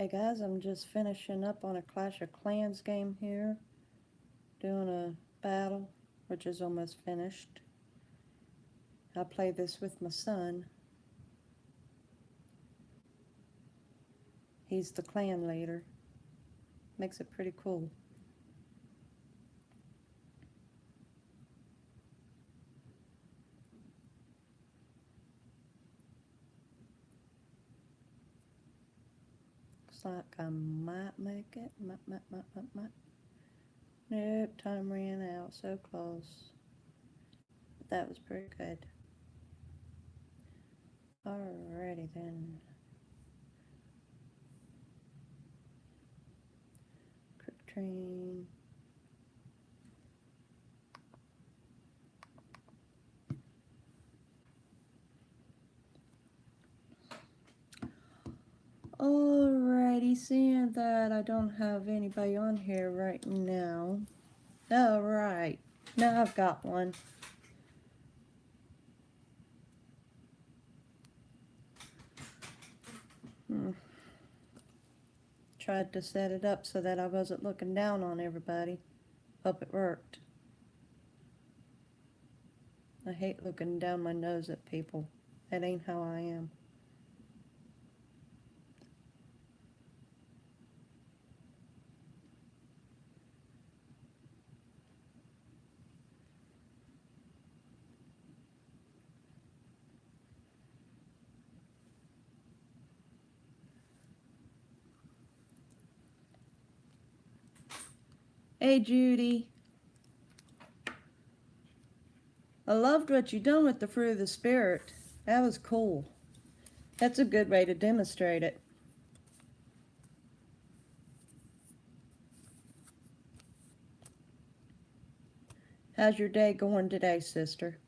Hey guys, I'm just finishing up on a Clash of Clans game here, doing a battle, which is almost finished. I play this with my son. He's the clan leader. Makes it pretty cool. Looks like I might make it. Might. Nope, time ran out. So close. But that was pretty good. Alrighty then. Quick train. Alrighty, seeing that I don't have anybody on here right now. Alright, now I've got one. Tried to set it up so that I wasn't looking down on everybody. Hope it worked. I hate looking down my nose at people. That ain't how I am. Hey Judy, I loved what you done with the Fruit of the Spirit. That was cool. That's a good way to demonstrate it. How's your day going today, sister?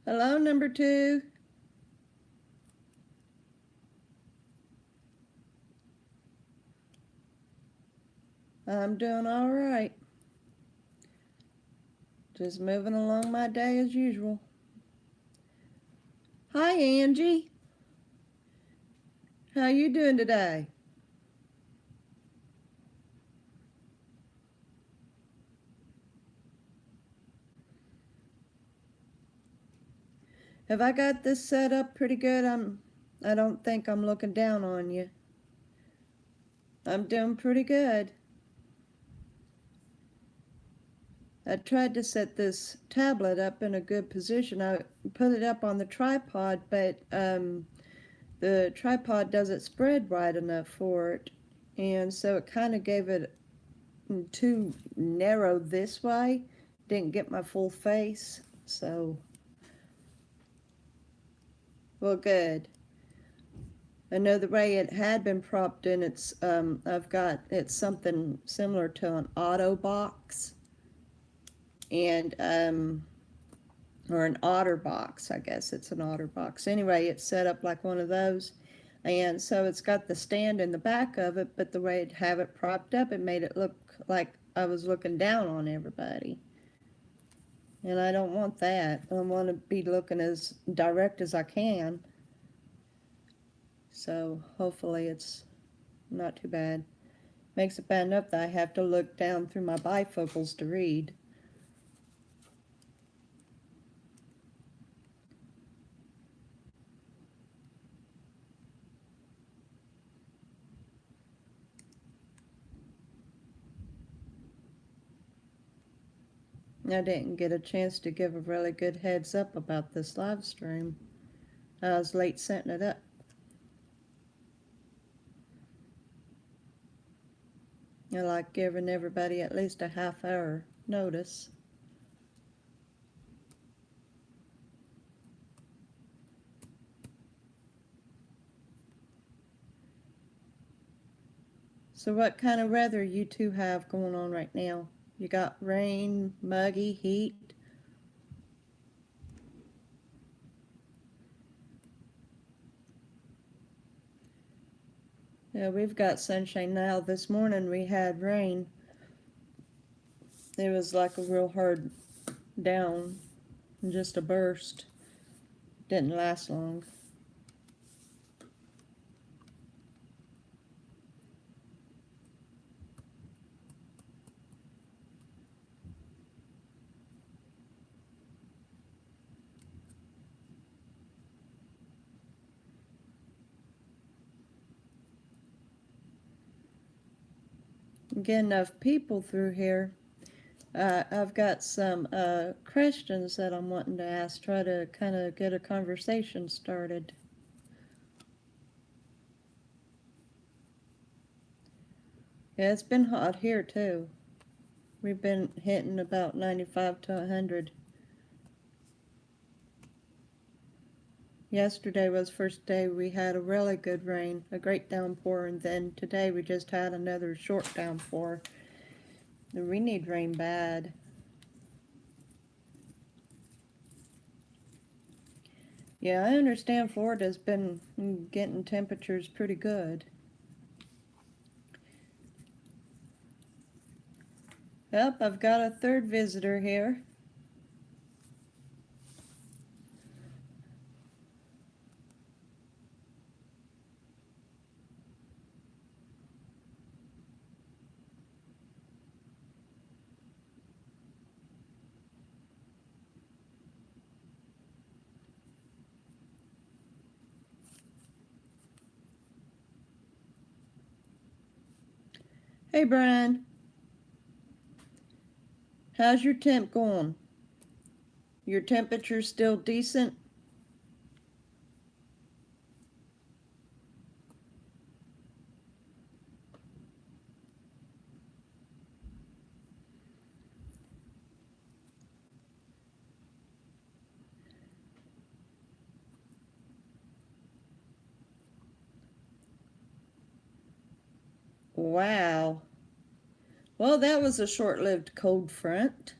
Hello, number 2. I'm doing all right. Just moving along my day as usual. Hi, Angie. How you doing today? Have I got this set up pretty good? I don't think I'm looking down on you. I'm doing pretty good. I tried to set this tablet up in a good position. I put it up on the tripod, but the tripod doesn't spread right enough for it. And so it kind of gave it too narrow this way. Didn't get my full face. So, well, good. I know the way it had been propped in, it's something similar to an auto box, and or an otter box, I guess it's an otter box. Anyway, it's set up like one of those, and so it's got the stand in the back of it, but the way it have it propped up, it made it look like I was looking down on everybody. And I don't want that. I want to be looking as direct as I can. So hopefully it's not too bad. Makes it bad enough that I have to look down through my bifocals to read. I didn't get a chance to give a really good heads up about this live stream. I was late setting it up. I like giving everybody at least a half hour notice. So what kind of weather you two have going on right now? You got rain, muggy, heat? Yeah, we've got sunshine now. This morning we had rain. It was like a real hard down, just a burst. Didn't last long. Get enough people through here. I've got some questions that I'm wanting to ask, try to kind of get a conversation started. Yeah, it's been hot here too. We've been hitting about 95 to 100. Yesterday was first day we had a really good rain, a great downpour, and then today we just had another short downpour. And we need rain bad. Yeah, I understand Florida's been getting temperatures pretty good. Yep, I've got a third visitor here. Hey, Brian. How's your temp going? Your temperature still decent? Wow. Well, that was a short-lived cold front.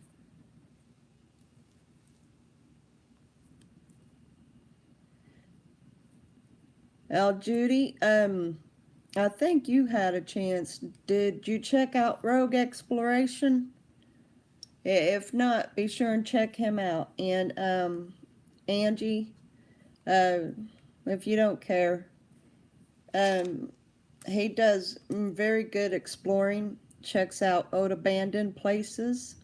Judy, I think you had a chance. Did you check out Rogue Exploration? If not, be sure and check him out. And Angie, uh, if you don't care, um, he does very good exploring. Checks out old abandoned places.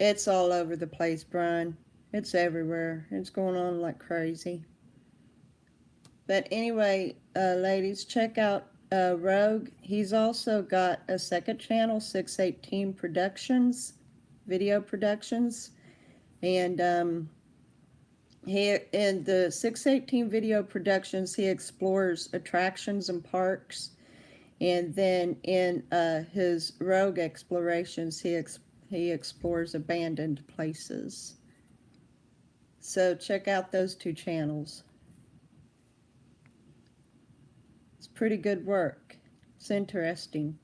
It's all over the place, Brian. It's everywhere. It's going on like crazy. But anyway, ladies, check out Rogue. He's also got a second channel, 618 Productions, Video Productions. And he in the 618 Video Productions, he explores attractions and parks. And then in his Rogue Explorations, he explores abandoned places. So check out those two channels. It's pretty good work. It's interesting.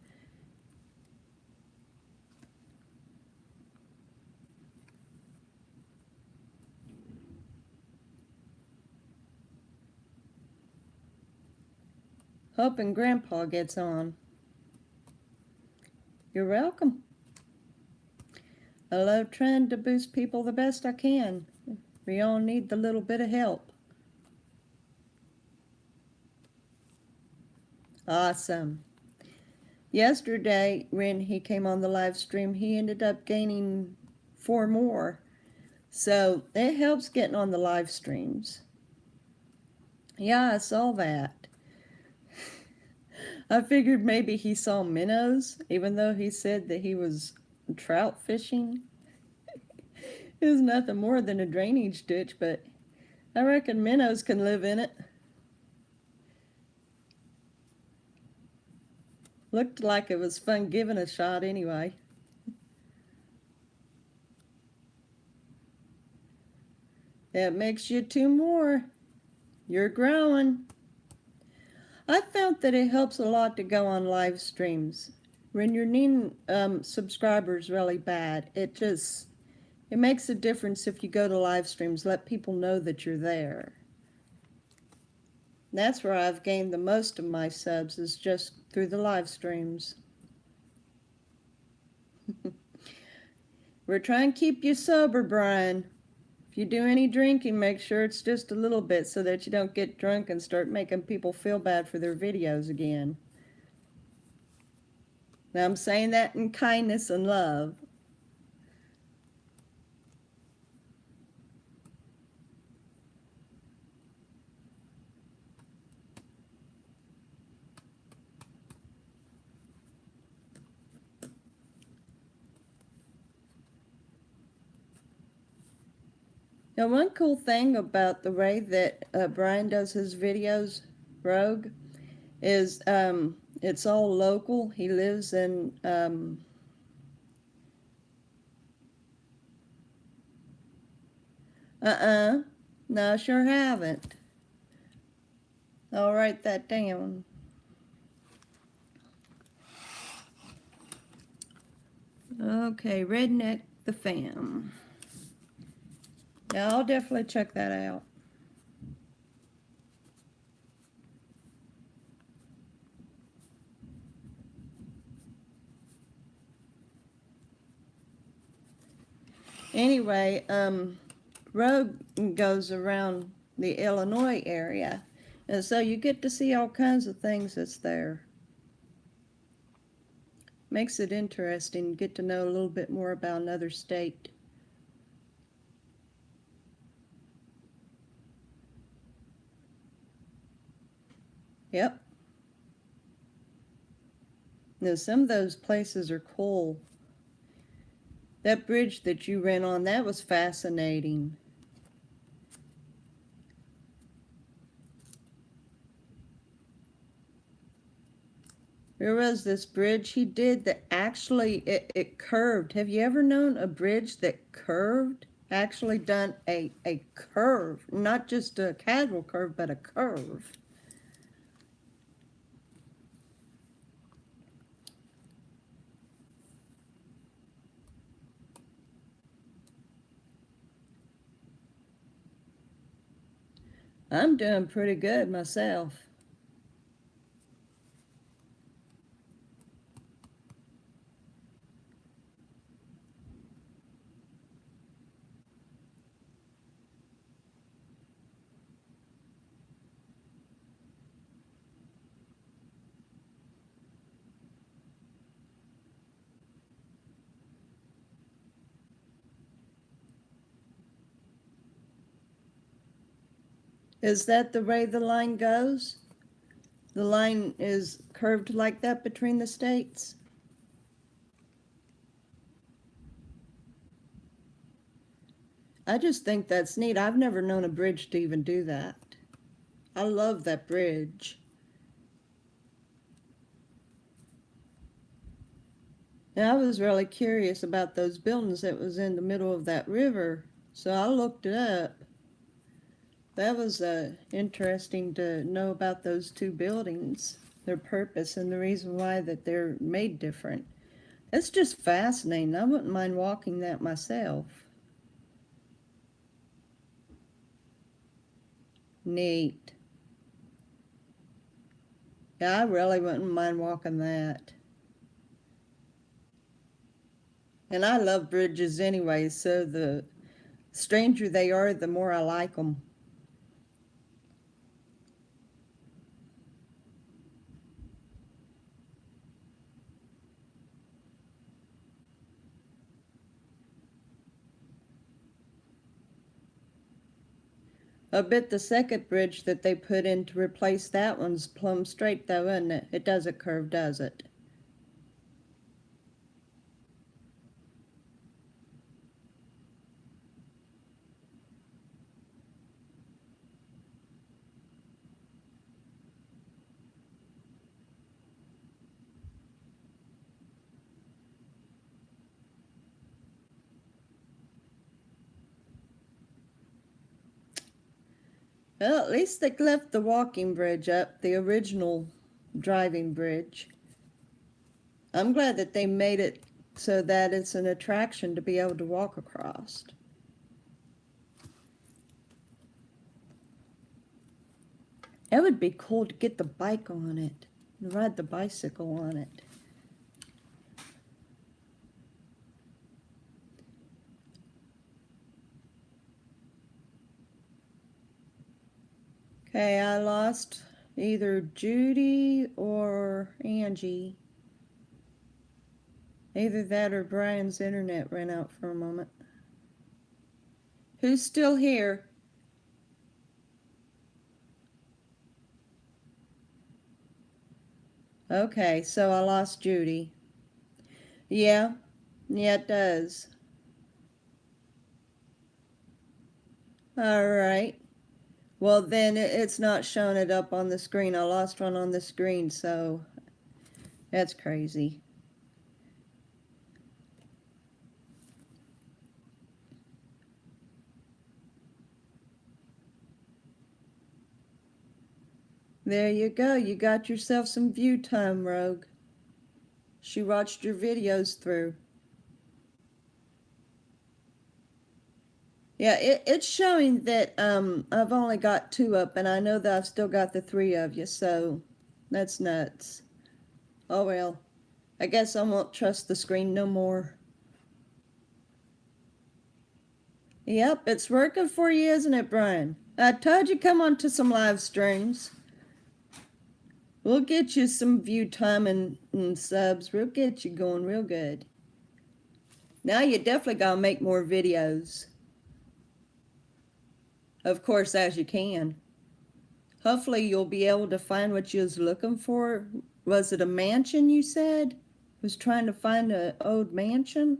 Hoping Grandpa gets on. You're welcome. I love trying to boost people the best I can. We all need the little bit of help. Awesome. Yesterday, when he came on the live stream, he ended up gaining 4 more. So it helps getting on the live streams. Yeah, I saw that. I figured maybe he saw minnows, even though he said that he was trout fishing. It was nothing more than a drainage ditch, but I reckon minnows can live in it. Looked like it was fun giving a shot anyway. That makes you 2 more. You're growing. I found that it helps a lot to go on live streams. When you're needing subscribers really bad, it makes a difference if you go to live streams. Let people know that you're there. That's where I've gained the most of my subs, is just through the live streams. We're trying to keep you sober, Brian. If you do any drinking, make sure it's just a little bit so that you don't get drunk and start making people feel bad for their videos again. Now, I'm saying that in kindness and love. Now, one cool thing about the way that Brian does his videos, Rogue, is it's all local. He lives in no, I sure haven't. I'll write that down. Okay, Redneck the Fam. Yeah, I'll definitely check that out. Anyway, Rogue goes around the Illinois area, and so you get to see all kinds of things that's there. Makes it interesting to get to know a little bit more about another state. Yep. Now, some of those places are cool. That bridge that you ran on, that was fascinating. There was this bridge he did that actually it curved. Have you ever known a bridge that curved? Actually done a curve, not just a casual curve, but a curve. I'm doing pretty good myself. Is that the way the line goes? The line is curved like that between the states? I just think that's neat. I've never known a bridge to even do that. I love that bridge. And I was really curious about those buildings that was in the middle of that river, so I looked it up. That was interesting to know about those two buildings, their purpose, and the reason why that they're made different. It's just fascinating. I wouldn't mind walking that myself. Neat. Yeah, I really wouldn't mind walking that. And I love bridges anyway, so the stranger they are, the more I like them. I bet the second bridge that they put in to replace that one's plumb straight though, isn't it? It doesn't curve, does it? Well, at least they left the walking bridge up, the original driving bridge. I'm glad that they made it so that it's an attraction to be able to walk across. It would be cool to get the bike on it and ride the bicycle on it. Okay, I lost either Judy or Angie. Either that or Brian's internet ran out for a moment. Who's still here? Okay, so I lost Judy. Yeah, it does. All right. Well, then it's not showing it up on the screen. I lost one on the screen, so that's crazy. There you go. You got yourself some view time, Rogue. She watched your videos through. Yeah, it's showing that I've only got 2 up, and I know that I've still got the 3 of you, so that's nuts. Oh well, I guess I won't trust the screen no more. Yep, it's working for you, isn't it, Brian? I told you come on to some live streams. We'll get you some view time and subs. We'll get you going real good. Now you definitely gotta make more videos. Of course, as you can. Hopefully you'll be able to find what you was looking for. Was it a mansion you said? Was trying to find an old mansion?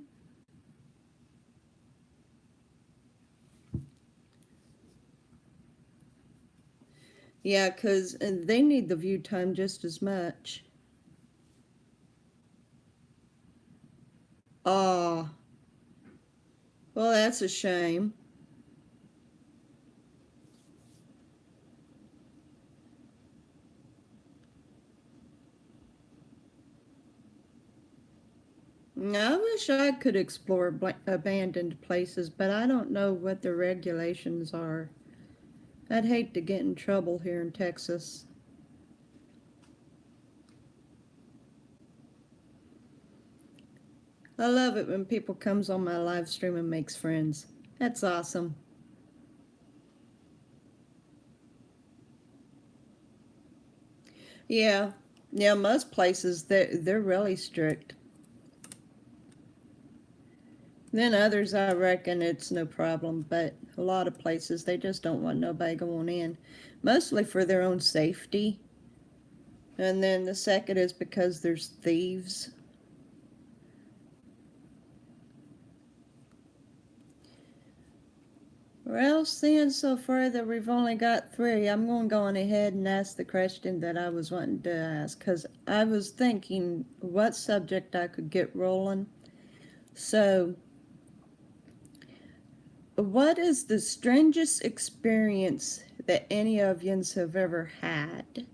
Yeah, 'cause they need the view time just as much. Ah, well, that's a shame. I wish I could explore abandoned places, but I don't know what the regulations are. I'd hate to get in trouble here in Texas. I love it when people comes on my live stream and makes friends. That's awesome. Yeah, yeah. Most places they're really strict. Then others, I reckon it's no problem, but a lot of places they just don't want nobody going in, mostly for their own safety. And then the second is because there's thieves. Well, seeing so far that we've only got 3, I'm going to go on ahead and ask the question that I was wanting to ask, because I was thinking what subject I could get rolling. So, what is the strangest experience that any of yous have ever had?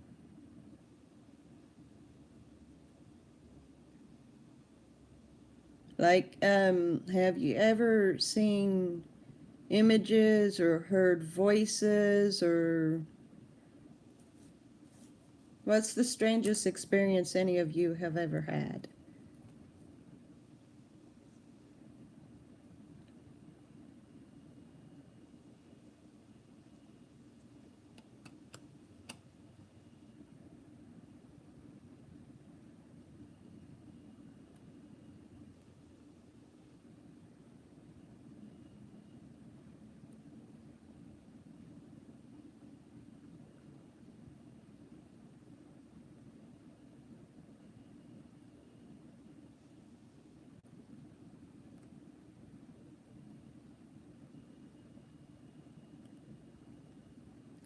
Like, have you ever seen images or heard voices, or what's the strangest experience any of you have ever had?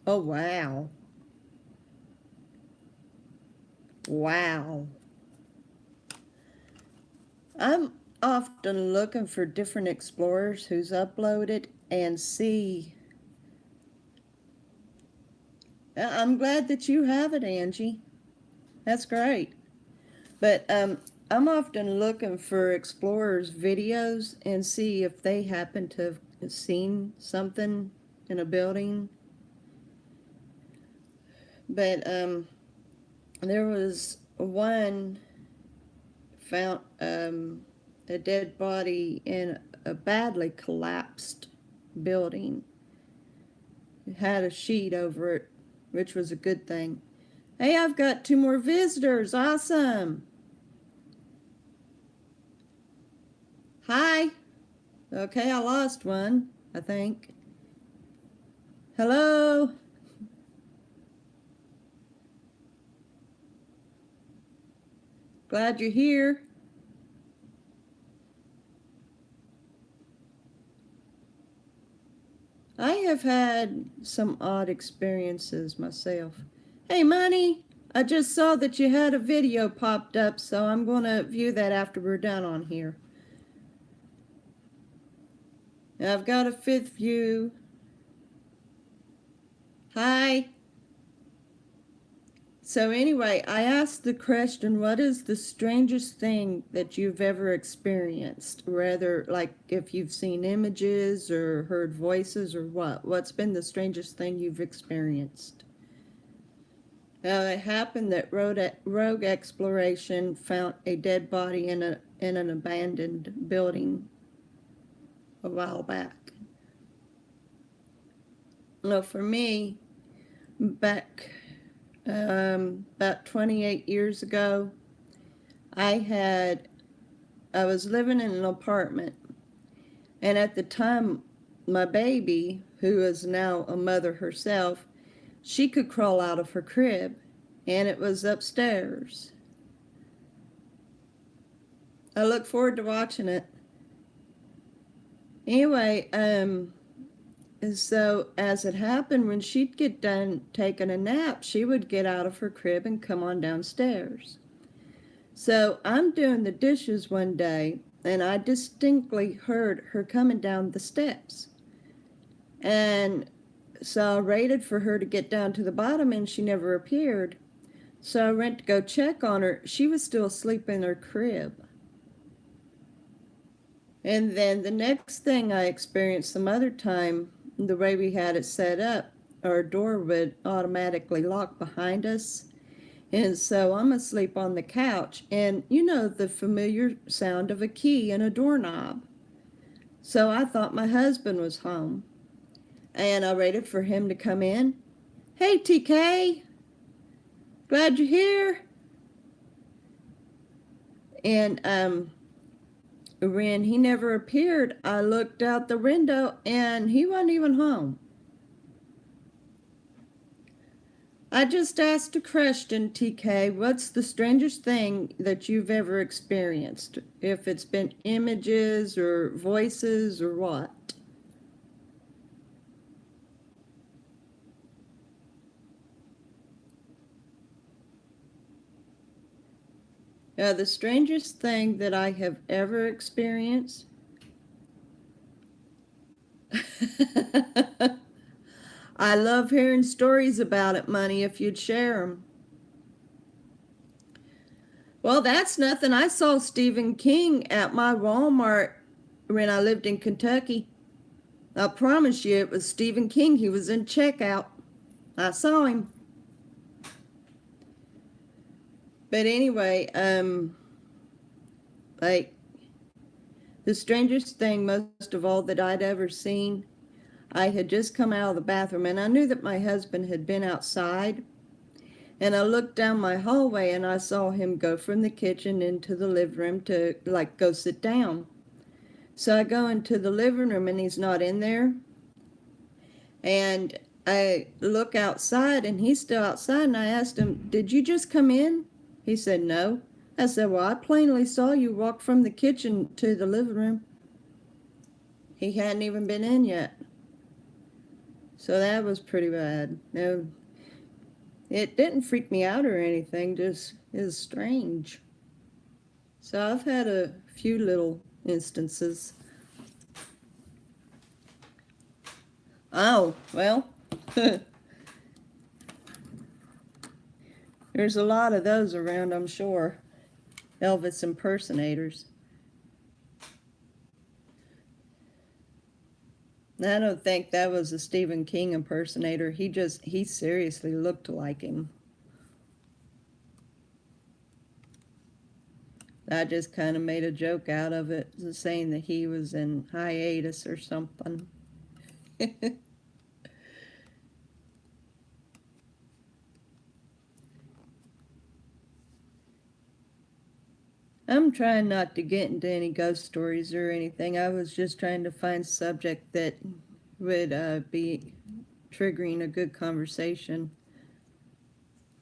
Oh, wow. Wow. I'm often looking for different explorers who's uploaded and see I'm glad that you have it, Angie. That's great. But I'm often looking for explorers' videos and see if they happen to have seen something in a building. But there was one found a dead body in a badly collapsed building. It had a sheet over it, which was a good thing. Hey, I've got 2 more visitors. Awesome. Hi. Okay, I lost one, I think. Hello. Glad you're here. I have had some odd experiences myself. Hey, Money, I just saw that you had a video popped up, so I'm going to view that after we're done on here. I've got a 5th view. Hi. So anyway, I asked the question, what is the strangest thing that you've ever experienced? Rather, like if you've seen images or heard voices or what? What's been the strangest thing you've experienced? It happened that Rogue Exploration found a dead body in an abandoned building a while back. Well, for me, back about 28 years ago, I was living in an apartment, and at the time, my baby, who is now a mother herself, she could crawl out of her crib, and it was upstairs. I look forward to watching it. Anyway, so as it happened, when she'd get done taking a nap, she would get out of her crib and come on downstairs. So I'm doing the dishes one day, and I distinctly heard her coming down the steps. And so I waited for her to get down to the bottom, and she never appeared. So I went to go check on her. She was still asleep in her crib. And then the next thing I experienced some other time, the way we had it set up, our door would automatically lock behind us. And so I'm asleep on the couch, and you know the familiar sound of a key and a doorknob. So I thought my husband was home, and I waited for him to come in. Hey, TK, glad you're here. And when he never appeared, I looked out the window, and he wasn't even home. I just asked a question, TK. What's the strangest thing that you've ever experienced? If it's been images or voices or what? The strangest thing that I have ever experienced? I love hearing stories about it, Money, if you'd share them. Well, that's nothing. I saw Stephen King at my Walmart when I lived in Kentucky. I promise you it was Stephen King. He was in checkout. I saw him. But anyway, like the strangest thing most of all that I'd ever seen, I had just come out of the bathroom, and I knew that my husband had been outside. And I looked down my hallway, and I saw him go from the kitchen into the living room to go sit down. So I go into the living room, and he's not in there. And I look outside, and he's still outside, and I asked him, "Did you just come in?" He said, "No." I said, "Well, I plainly saw you walk from the kitchen to the living room." He hadn't even been in yet. So that was pretty bad. No, it didn't freak me out or anything, just is strange. So I've had a few little instances. Oh, well, There's a lot of those around, I'm sure. Elvis impersonators. I don't think that was a Stephen King impersonator. He seriously looked like him. I just kind of made a joke out of it, saying that he was in hiatus or something. I'm trying not to get into any ghost stories or anything. I was just trying to find a subject that would be triggering a good conversation.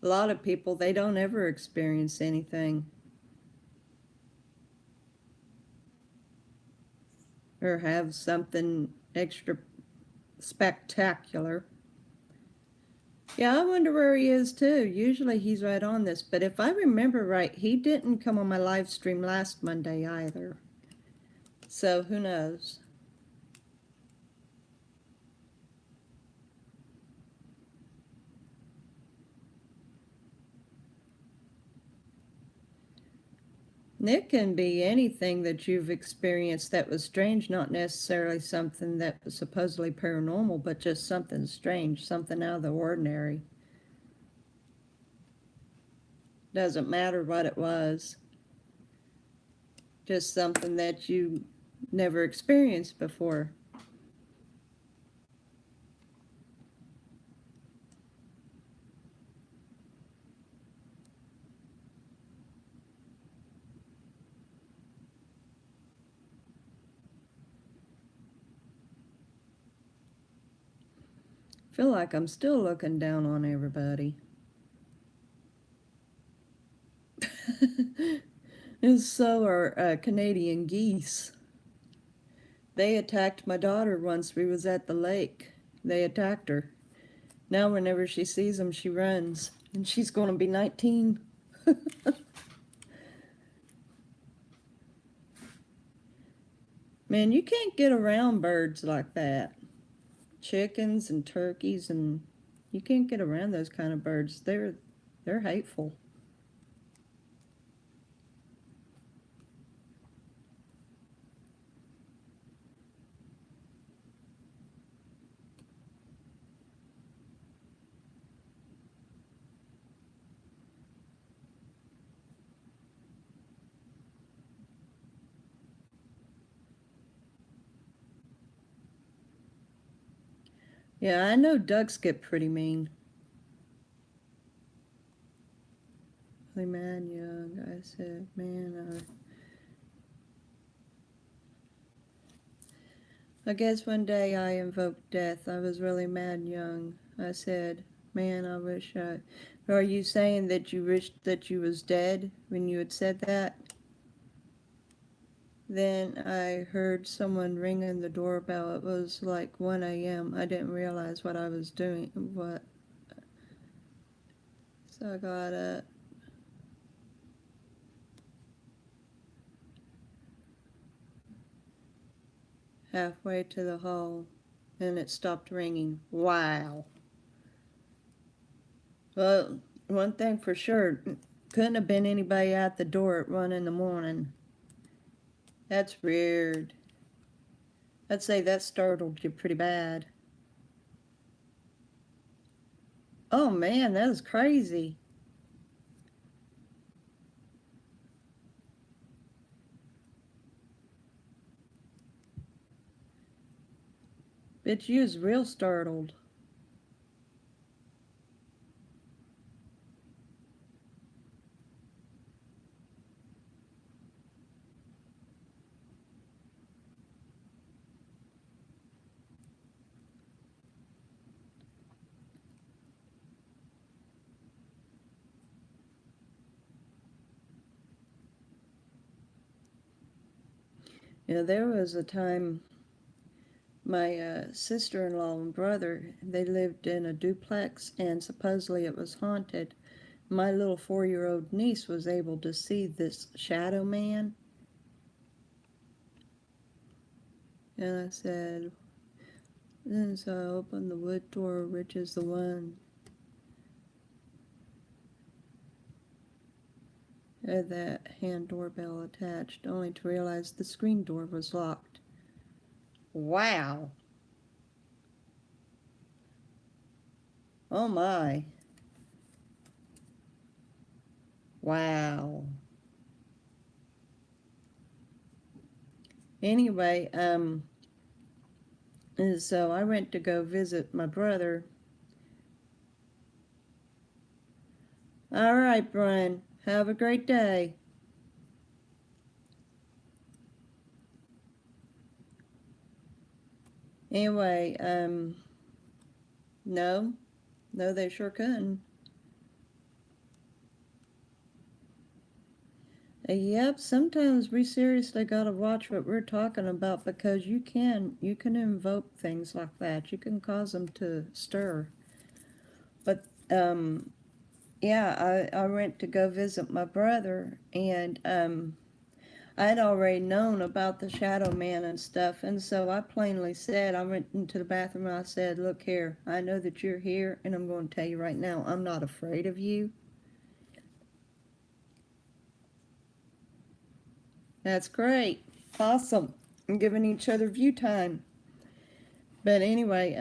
A lot of people, they don't ever experience anything or have something extra spectacular. Yeah, I wonder where he is too. Usually he's right on this, but if I remember right, he didn't come on my live stream last Monday either. So who knows? It can be anything that you've experienced that was strange, not necessarily something that was supposedly paranormal, but just something strange, something out of the ordinary. Doesn't matter what it was, just something that you never experienced before. Feel like I'm still looking down on everybody. And so are Canadian geese. They attacked my daughter once we was at the lake. They attacked her. Now whenever she sees them, she runs. And she's going to be 19. Man, you can't get around birds like that. Chickens and turkeys, and you can't get around those kind of birds. They're hateful. Yeah, I know ducks get pretty mean. Really mad young. I said, man, I guess one day I invoked death. I was really mad young. I said, man, I wish I. Are you saying that you wished that you was dead when you had said that? Then I heard someone ringing the doorbell. It was like 1 a.m. I didn't realize what I was doing. So I got up. Halfway to the hall, and it stopped ringing. Wow. Well, one thing for sure, couldn't have been anybody at the door at 1 in the morning. That's weird. I'd say that startled you pretty bad. Oh man, that was crazy. Bitch, you was real startled. Yeah, there was a time my sister-in-law and brother, they lived in a duplex, and supposedly it was haunted. My little 4-year-old niece was able to see this shadow man. And I said, and so I opened the wood door, which is the one. That hand doorbell attached, only to realize the screen door was locked. Wow. Oh my. Wow. Anyway, and so I went to go visit my brother. All right, Brian. Have a great day. Anyway, no, no, they sure couldn't. Yep, sometimes we seriously gotta watch what we're talking about because you can invoke things like that. You can cause them to stir. But yeah, I went to go visit my brother, and I'd already known about the shadow man and stuff, and so I plainly said, I went into the bathroom and I said, look here, I know that you're here, and I'm going to tell you right now, I'm not afraid of you. That's great. Awesome. I'm giving each other view time. But anyway,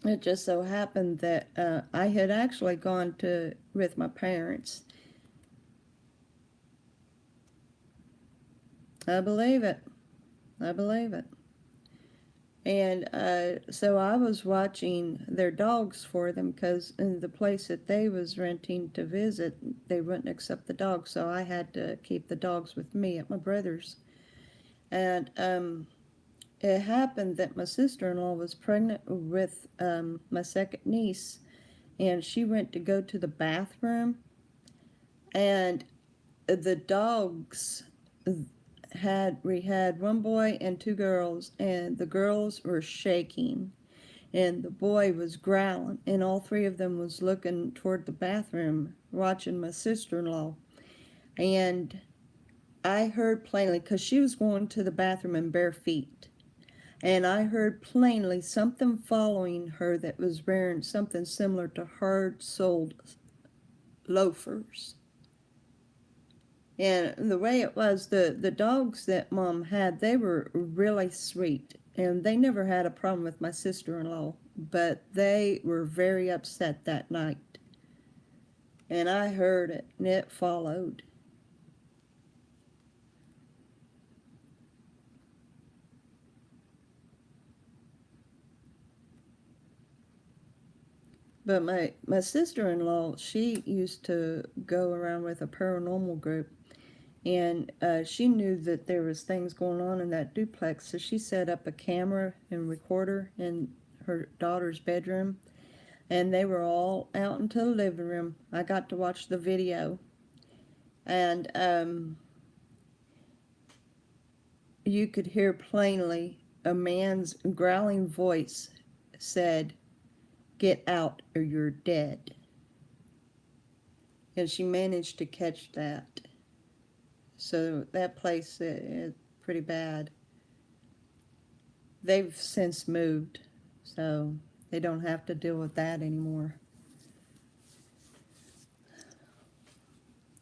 it just so happened that I had actually gone to with my parents. I believe it. I believe it. And so I was watching their dogs for them because in the place that they was renting to visit, they wouldn't accept the dogs, so I had to keep the dogs with me at my brother's. And it happened that my sister-in-law was pregnant with my second niece, and she went to go to the bathroom, and the dogs we had one boy and two girls, and the girls were shaking and the boy was growling, and all three of them was looking toward the bathroom watching my sister-in-law. And I heard plainly, because she was going to the bathroom in bare feet, and I heard plainly something following her that was wearing something similar to hard-soled loafers. And the way it was, the dogs that Mom had, they were really sweet. And they never had a problem with my sister-in-law. But they were very upset that night. And I heard it, and it followed. But my sister-in-law, she used to go around with a paranormal group. And she knew that there was things going on in that duplex. So she set up a camera and recorder in her daughter's bedroom, and they were all out into the living room. I got to watch the video, and you could hear plainly a man's growling voice said, "Get out or you're dead." And she managed to catch that. So that place is pretty bad. They've since moved, so they don't have to deal with that anymore.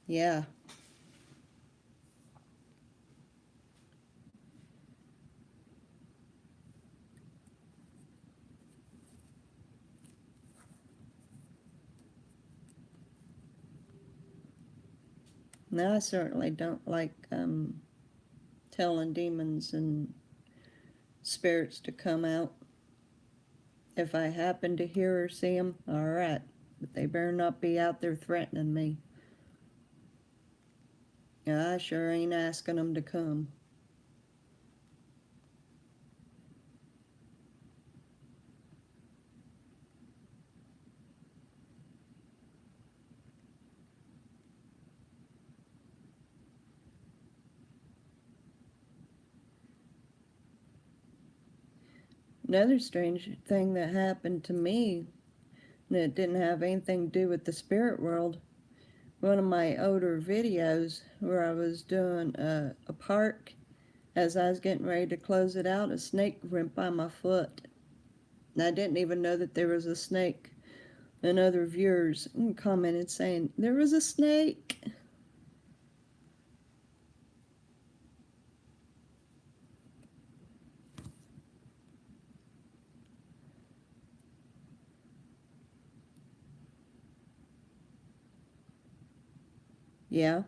Yeah. Now I certainly don't like telling demons and spirits to come out. If I happen to hear or see them, all right. But they better not be out there threatening me. I sure ain't asking them to come. Another strange thing that happened to me that didn't have anything to do with the spirit world, one of my older videos where I was doing a park, as I was getting ready to close it out, a snake went by my foot. And I didn't even know that there was a snake. And other viewers commented saying, there was a snake. Yeah.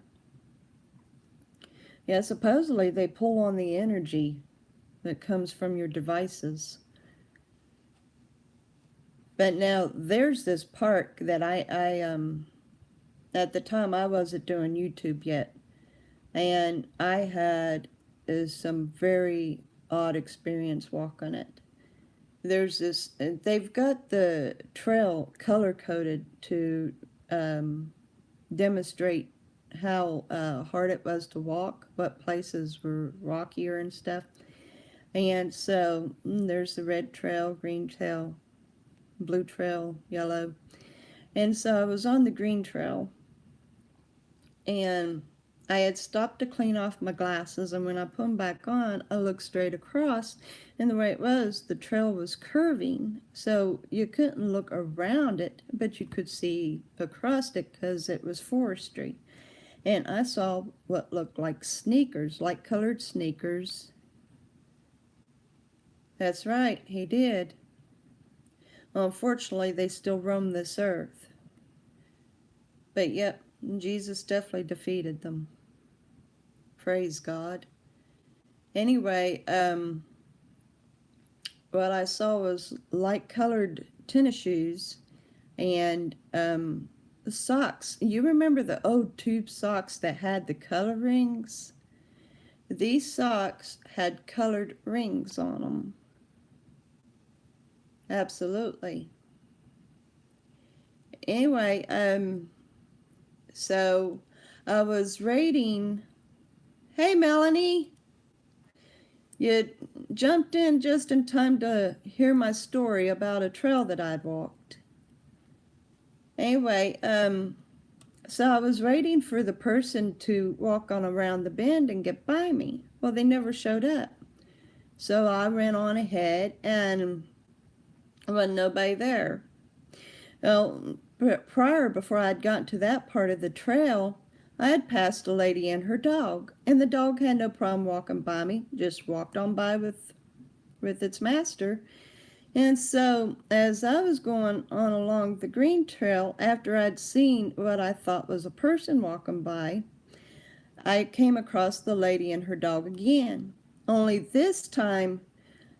Yeah, supposedly they pull on the energy that comes from your devices. But now there's this park that I at the time I wasn't doing YouTube yet, and I had some very odd experience walking it. There's this, they've got the trail color coded to um, demonstrate how hard it was to walk, what places were rockier and stuff. And so there's the red trail, green trail, blue trail, yellow. And so I was on the green trail, and I had stopped to clean off my glasses, and when I put them back on, I looked straight across, and the way it was, the trail was curving, so you couldn't look around it, but you could see across it because it was forestry. And I saw what looked like sneakers, light colored sneakers. That's right, he did. Well, unfortunately, they still roam this earth. But yep, Jesus definitely defeated them. Praise God. Anyway, what I saw was light colored tennis shoes and socks. You remember the old tube socks that had the color rings? These socks had colored rings on them. Absolutely. Anyway, so I was rating. Hey, Melanie, you jumped in just in time to hear my story about a trail that I'd walked. Anyway, so I was waiting for the person to walk on around the bend and get by me. Well, they never showed up. So I ran on ahead and there wasn't nobody there. Well, before I'd gotten to that part of the trail, I had passed a lady and her dog, and the dog had no problem walking by me, just walked on by with its master. And so, as I was going on along the green trail, after I'd seen what I thought was a person walking by, I came across the lady and her dog again. Only this time,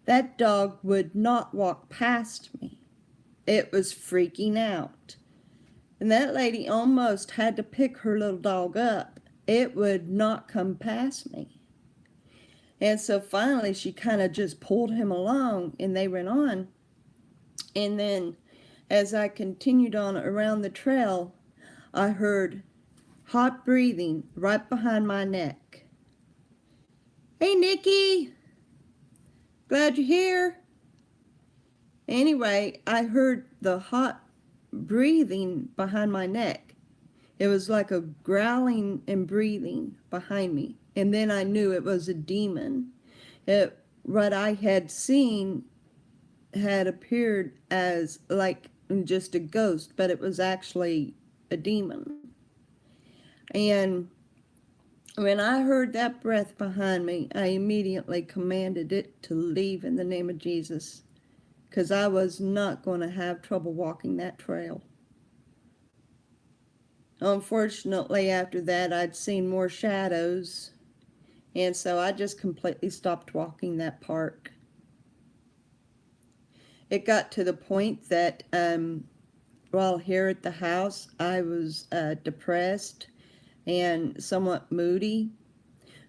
that dog would not walk past me. It was freaking out. And that lady almost had to pick her little dog up. It would not come past me. And so finally she kind of just pulled him along and they went on. And then as I continued on around the trail, I heard hot breathing right behind my neck. Hey, Nikki, glad you're here. Anyway, I heard the hot breathing behind my neck. It was like a growling and breathing behind me. And then I knew it was a demon. What I had seen had appeared as like just a ghost, but it was actually a demon. And when I heard that breath behind me, I immediately commanded it to leave in the name of Jesus, because I was not going to have trouble walking that trail. Unfortunately, after that, I'd seen more shadows, and so I just completely stopped walking that park. It got to the point that while here at the house, I was depressed and somewhat moody.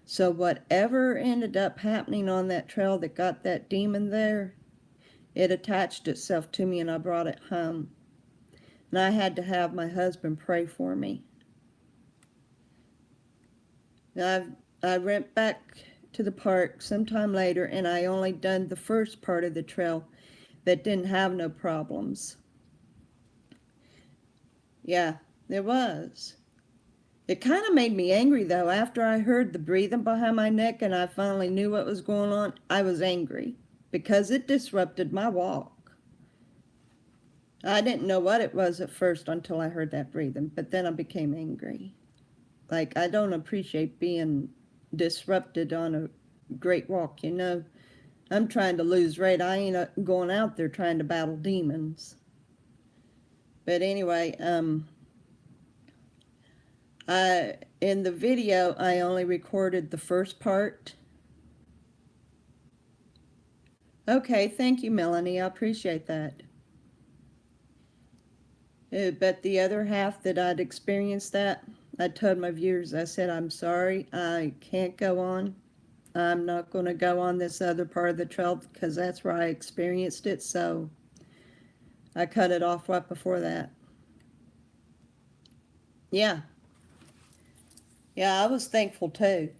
So whatever ended up happening on that trail that got that demon there, it attached itself to me and I brought it home. And I had to have my husband pray for me. I went back to the park sometime later and I only done the first part of the trail that didn't have no problems. Yeah, there was. It kind of made me angry though. After I heard the breathing behind my neck and I finally knew what was going on, I was angry because it disrupted my walk. I didn't know what it was at first until I heard that breathing, but then I became angry. Like, I don't appreciate being disrupted on a great walk, you know. I'm trying to lose weight. I ain't going out there trying to battle demons. But anyway, in the video, I only recorded the first part. Okay, thank you, Melanie. I appreciate that. But the other half that I'd experienced that, I told my viewers, I said, I'm sorry, I can't go on. I'm not going to go on this other part of the trail because that's where I experienced it. So I cut it off right before that. Yeah. Yeah, I was thankful too.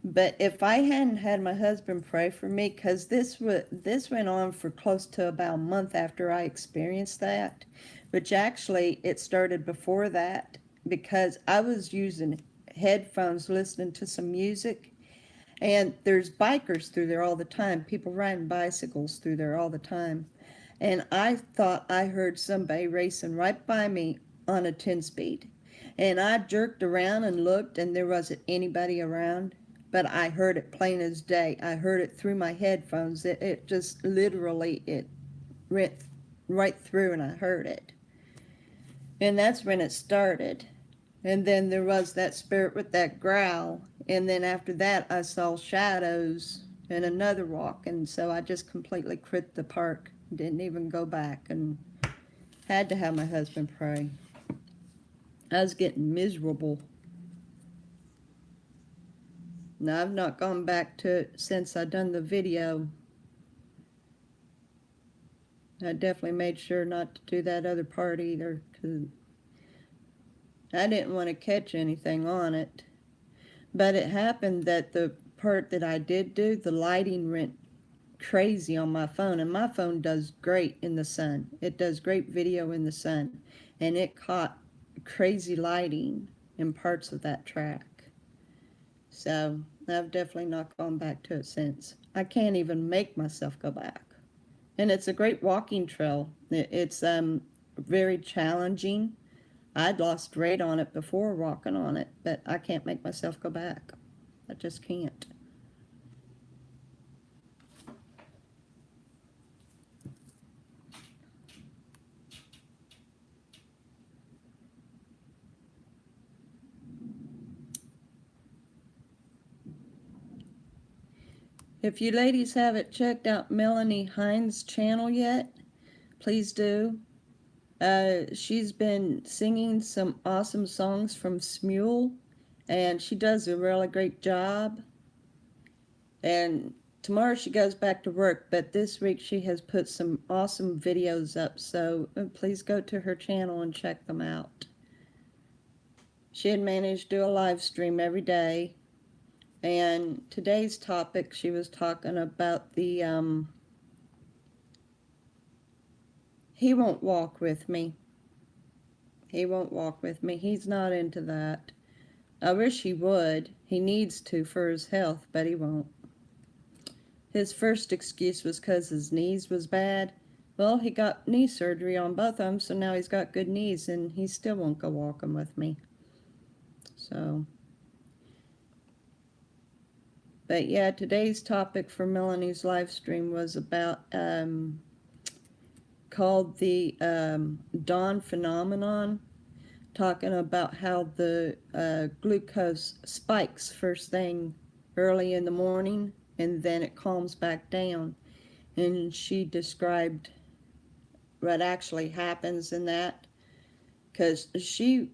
But if I hadn't had my husband pray for me, because this went on for close to about a month after I experienced that, which actually it started before that because I was using headphones listening to some music, and there's bikers through there all the time, people riding bicycles through there all the time. And I thought I heard somebody racing right by me on a 10 speed. And I jerked around and looked, and there wasn't anybody around. But I heard it plain as day. I heard it through my headphones. It just literally, it went right through, and I heard it. And that's when it started. And then there was that spirit with that growl. And then after that, I saw shadows and another walk. And so I just completely quit the park. Didn't even go back and had to have my husband pray. I was getting miserable. Now, I've not gone back to it since I done the video. I definitely made sure not to do that other part either, because I didn't want to catch anything on it. But it happened that the part that I did do, the lighting went crazy on my phone, and my phone does great in the sun. It does great video in the sun, and it caught crazy lighting in parts of that track. So I've definitely not gone back to it since. I can't even make myself go back. And it's a great walking trail. It's very challenging. I'd lost weight on it before walking on it, but I can't make myself go back. I just can't. If you ladies haven't checked out Melanie Hines' channel yet, please do. She's been singing some awesome songs from Smule, and she does a really great job. And tomorrow she goes back to work, but this week she has put some awesome videos up, so please go to her channel and check them out. She had managed to do a live stream every day, and today's topic, she was talking about the he won't walk with me. He won't walk with me. He's not into that. I wish he would. He needs to for his health, but he won't. His first excuse was because his knees was bad. Well, he got knee surgery on both of them, so now he's got good knees, and he still won't go walking with me. So, but yeah, today's topic for Melanie's live stream was about called the dawn phenomenon, talking about how the glucose spikes first thing early in the morning, and then it calms back down. And she described what actually happens in that, because she's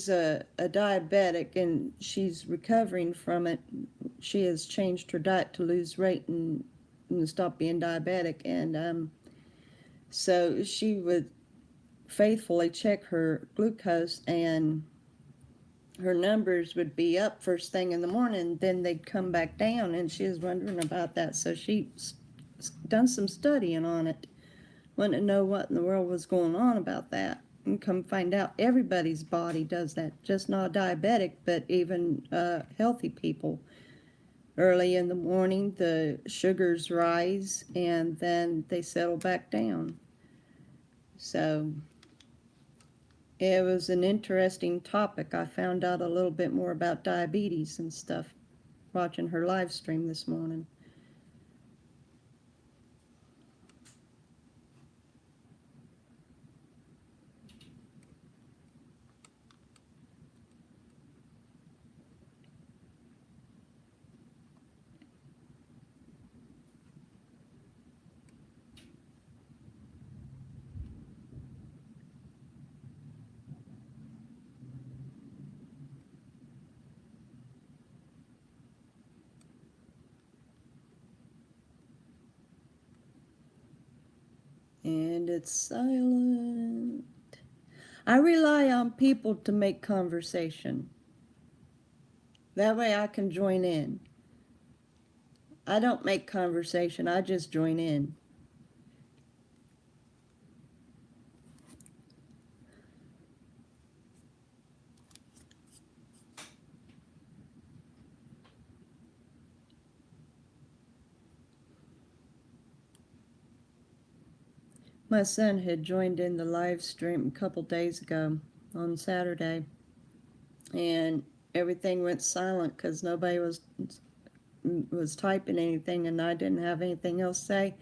a diabetic, and she's recovering from it. She has changed her diet to lose weight and stop being diabetic, and so she would faithfully check her glucose, and her numbers would be up first thing in the morning, then they'd come back down, and she was wondering about that. So she's done some studying on it, wanted to know what in the world was going on about that. And come find out everybody's body does that, just not diabetic, but even healthy people. Early in the morning, the sugars rise, and then they settle back down. So it was an interesting topic. I found out a little bit more about diabetes and stuff watching her live stream this morning. And it's silent. I rely on people to make conversation. That way I can join in. I don't make conversation, I just join in. My son had joined in the live stream a couple days ago on Saturday, and everything went silent because nobody was typing anything, and I didn't have anything else to say.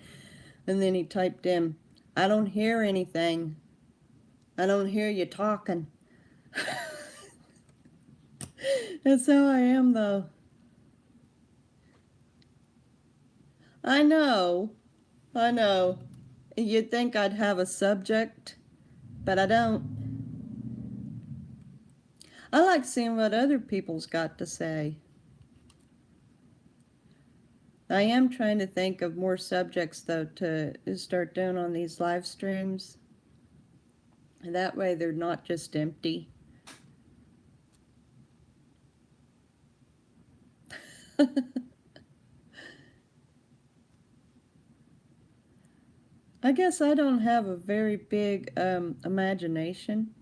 And then he typed in, "I don't hear anything. I don't hear you talking." That's how I am, though. I know. I know. You'd think I'd have a subject, but I don't. I like seeing what other people's got to say. I am trying to think of more subjects, though, to start doing on these live streams. And that way they're not just empty. I guess I don't have a very big imagination.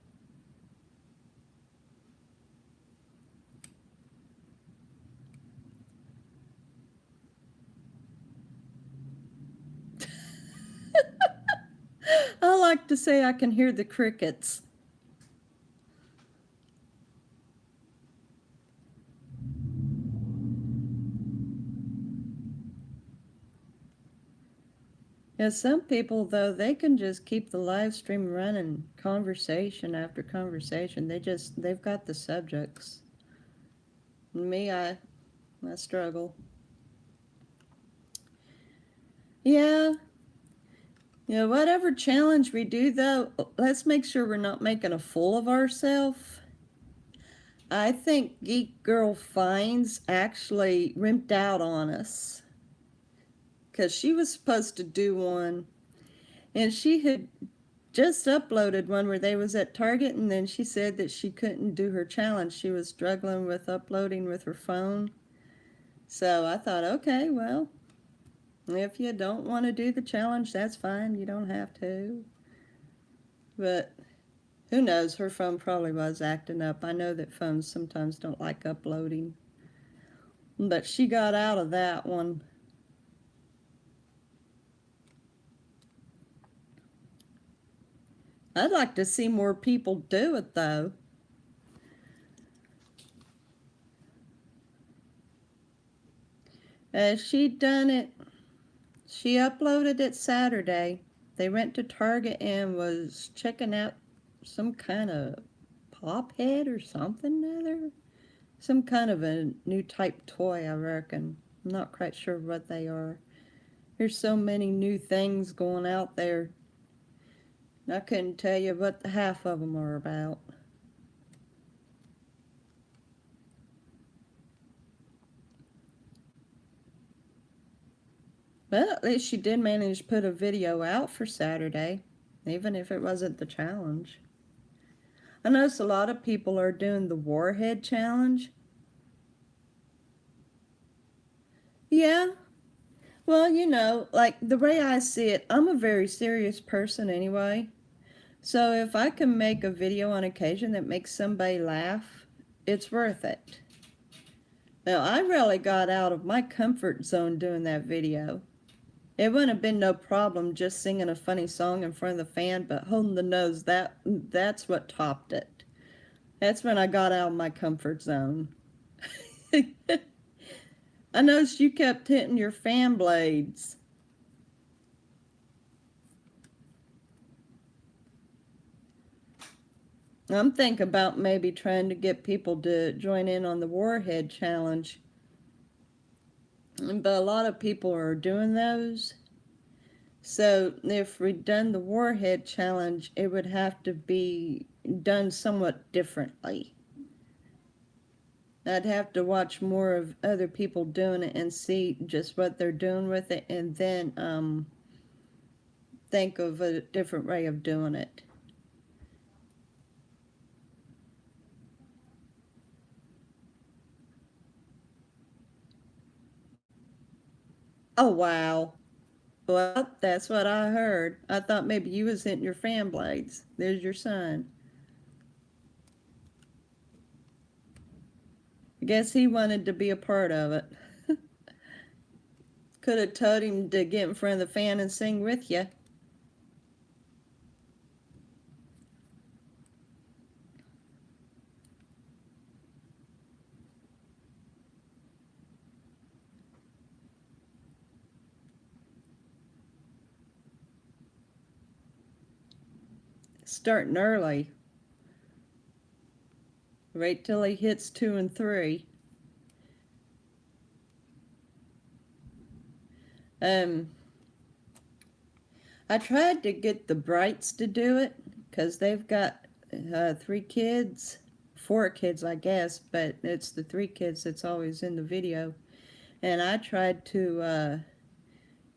I like to say I can hear the crickets. Yeah, some people, though, they can just keep the live stream running, conversation after conversation. They've got the subjects. Me, I struggle. Yeah. Yeah, whatever challenge we do, though, let's make sure we're not making a fool of ourselves. I think Geek Girl Finds actually rimped out on us because she was supposed to do one, and she had just uploaded one where they was at Target, and then she said that she couldn't do her challenge. She was struggling with uploading with her phone. So I thought, okay, well, if you don't want to do the challenge, that's fine. You don't have to. But who knows? Her phone probably was acting up. I know that phones sometimes don't like uploading. But she got out of that one. I'd like to see more people do it, though. She done it. She uploaded it Saturday. They went to Target and was checking out some kind of pop head or something other. Some kind of a new type toy, I reckon. I'm not quite sure what they are. There's so many new things going out there. I couldn't tell you what the half of them are about. But at least she did manage to put a video out for Saturday, even if it wasn't the challenge. I notice a lot of people are doing the Warhead challenge. Yeah, well, like the way I see it, I'm a very serious person anyway. So if I can make a video on occasion that makes somebody laugh, it's worth it. Now, I really got out of my comfort zone doing that video. It wouldn't have been no problem just singing a funny song in front of the fan, but holding the nose, that's what topped it. That's when I got out of my comfort zone. I noticed you kept hitting your fan blades. I'm thinking about maybe trying to get people to join in on the Warhead challenge. But a lot of people are doing those. So if we'd done the Warhead challenge, it would have to be done somewhat differently. I'd have to watch more of other people doing it and see just what they're doing with it, and then think of a different way of doing it. Oh, wow. Well, that's what I heard. I thought maybe you was hitting your fan blades. There's your son. I guess he wanted to be a part of it. Could have told him to get in front of the fan and sing with you. Starting early. Wait till he hits 2 and 3. Um, I tried to get the Brights to do it because they've got 3 kids, 4 kids, I guess, but it's the 3 kids that's always in the video. And I tried to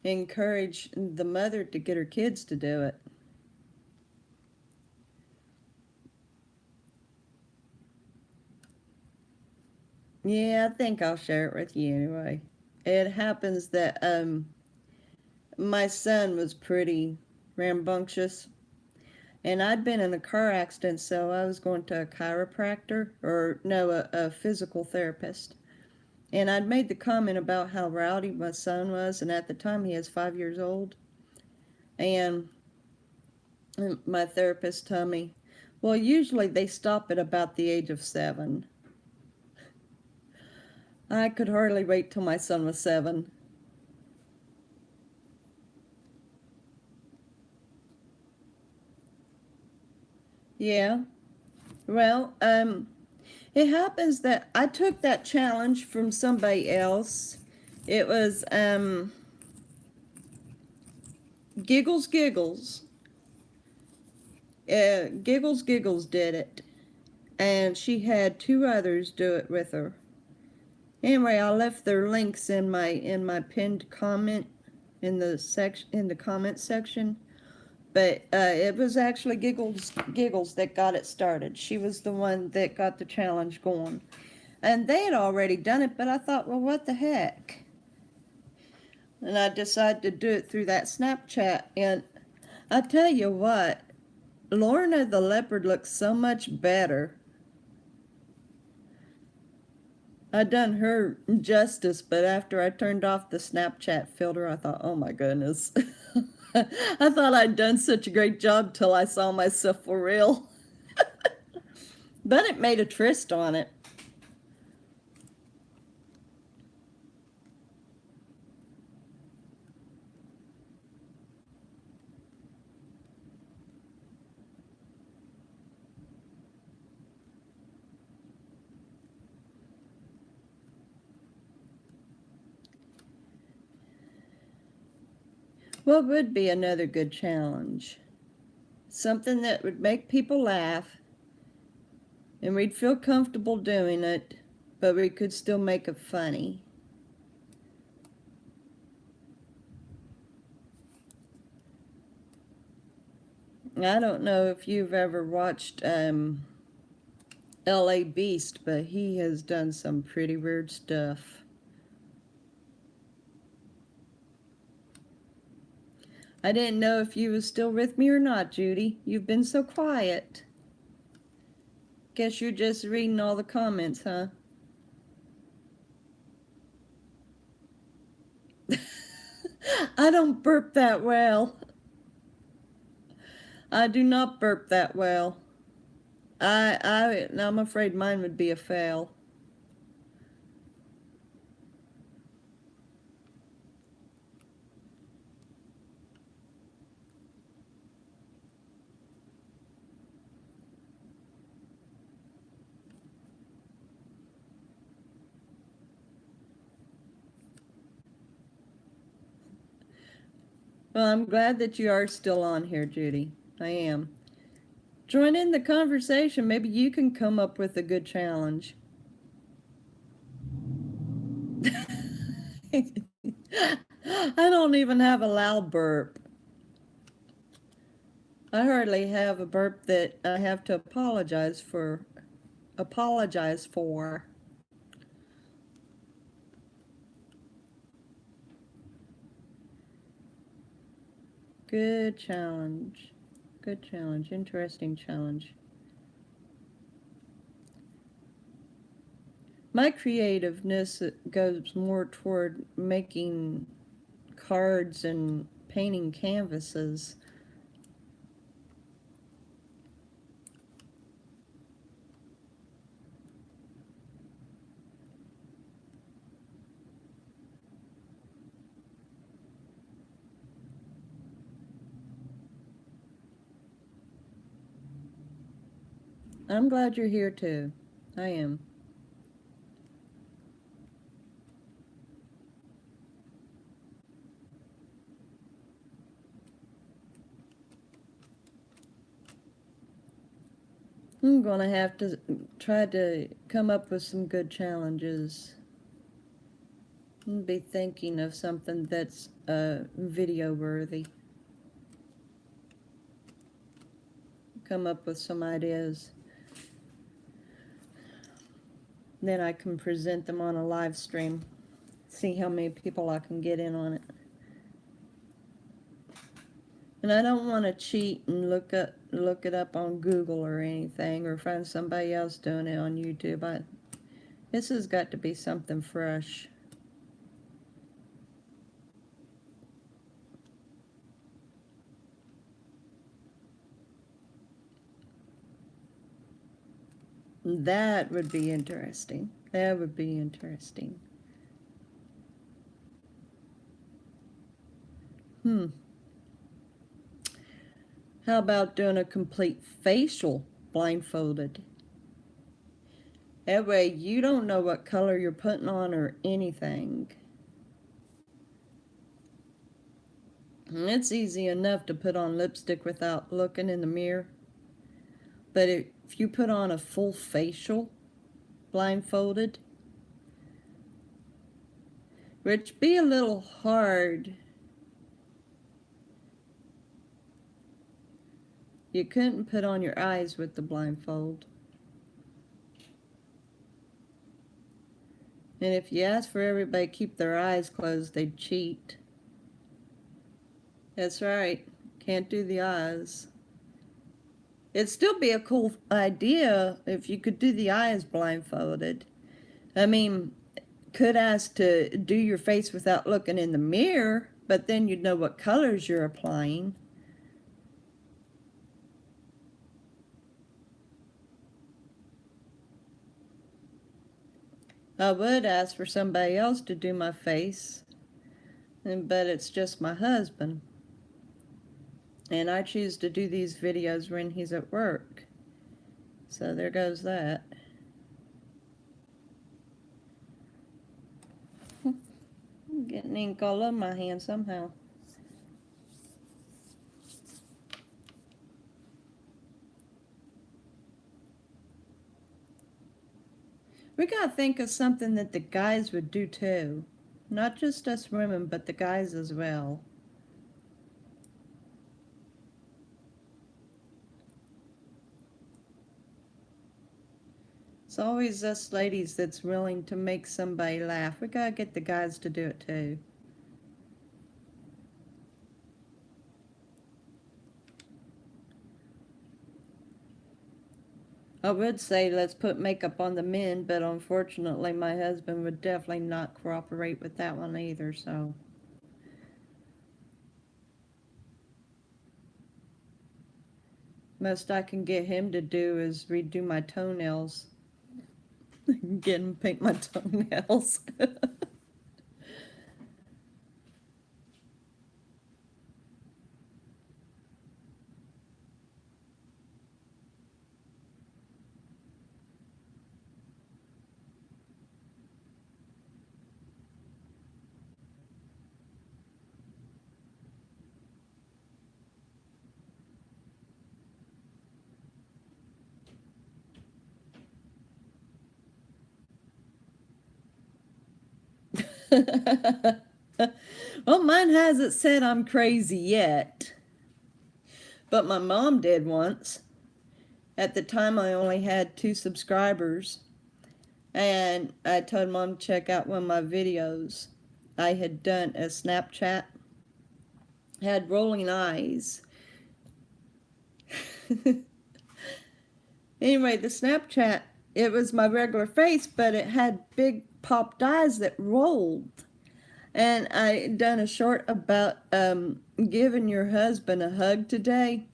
encourage the mother to get her kids to do it. Yeah, I think I'll share it with you anyway. It happens that my son was pretty rambunctious, and I'd been in a car accident, so I was going to a chiropractor, or no, a physical therapist. And I'd made the comment about how rowdy my son was, and at the time he was 5 years old. And my therapist told me, well, usually they stop at about the age of 7. I could hardly wait till my son was 7. Yeah. Well, it happens that I took that challenge from somebody else. It was Giggles Giggles. Giggles Giggles did it, and she had 2 others do it with her. Anyway, I left their links in my pinned comment in the comment section. But it was actually Giggles that got it started. She was the one that got the challenge going. And they had already done it, but I thought, well, what the heck? And I decided to do it through that Snapchat. And I tell you what, Lorna the leopard looks so much better. I done her justice, but after I turned off the Snapchat filter, I thought, oh my goodness. I thought I'd done such a great job till I saw myself for real. But it made a tryst on it. What would be another good challenge? Something that would make people laugh, and we'd feel comfortable doing it, but we could still make it funny. I don't know if you've ever watched L.A. Beast, but he has done some pretty weird stuff. I didn't know if you was still with me or not, Judy. You've been so quiet. Guess you're just reading all the comments, huh? I don't burp that well. I do not burp that well. I'm afraid mine would be a fail. Well, I'm glad that you are still on here, Judy. I am. Join in the conversation. Maybe you can come up with a good challenge. I don't even have a loud burp. I hardly have a burp that I have to apologize for. Apologize for. Good challenge. Good challenge. Interesting challenge. My creativeness goes more toward making cards and painting canvases. I'm glad you're here too. I am. I'm gonna have to try to come up with some good challenges. And be thinking of something that's video worthy. Come up with some ideas. Then I can present them on a live stream. See how many people I can get in on it. And I don't want to cheat and look it up on Google or anything, or find somebody else doing it on YouTube. This has got to be something fresh. That would be interesting. That would be interesting. How about doing a complete facial blindfolded? That way you don't know what color you're putting on or anything. And it's easy enough to put on lipstick without looking in the mirror. But if you put on a full facial blindfolded, which be a little hard, you couldn't put on your eyes with the blindfold. And if you ask for everybody to keep their eyes closed, they'd cheat. That's right. Can't do the eyes. It'd still be a cool idea if you could do the eyes blindfolded. I mean, could ask to do your face without looking in the mirror, but then you'd know what colors you're applying. I would ask for somebody else to do my face, but it's just my husband. And I choose to do these videos when he's at work. So there goes that. I'm getting ink all over my hand somehow. We gotta think of something that the guys would do too. Not just us women, but the guys as well. It's always us ladies that's willing to make somebody laugh. We gotta get the guys to do it too. I would say let's put makeup on the men, but unfortunately my husband would definitely not cooperate with that one either, so. Most I can get him to do is redo my toenails. Get him to paint my toenails. Well, mine hasn't said I'm crazy yet. But my mom did once. At the time, I only had 2 subscribers, and I told Mom to check out one of my videos. I had done a Snapchat, had rolling eyes. Anyway, the Snapchat, it was my regular face, but it had big popped eyes that rolled. And I done a short about giving your husband a hug today.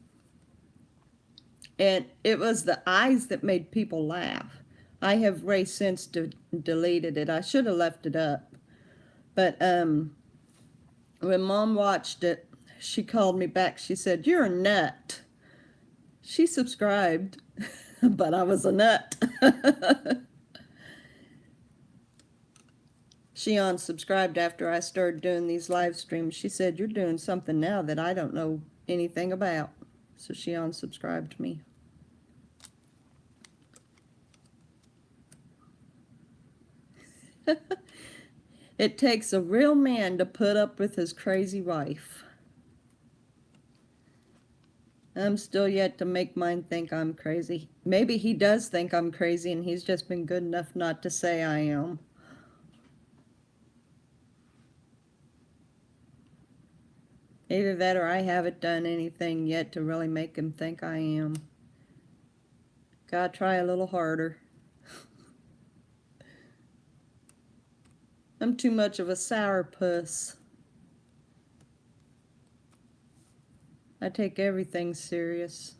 And it was the eyes that made people laugh. I have Ray since deleted it. I should have left it up. But when Mom watched it, she called me back. She said, "You're a nut." She subscribed, but I was a nut. She unsubscribed after I started doing these live streams. She said, "You're doing something now that I don't know anything about." So she unsubscribed me. It takes a real man to put up with his crazy wife. I'm still yet to make mine think I'm crazy. Maybe he does think I'm crazy and he's just been good enough not to say I am. Either that or I haven't done anything yet to really make him think I am. Gotta try a little harder. I'm too much of a sourpuss. I take everything serious.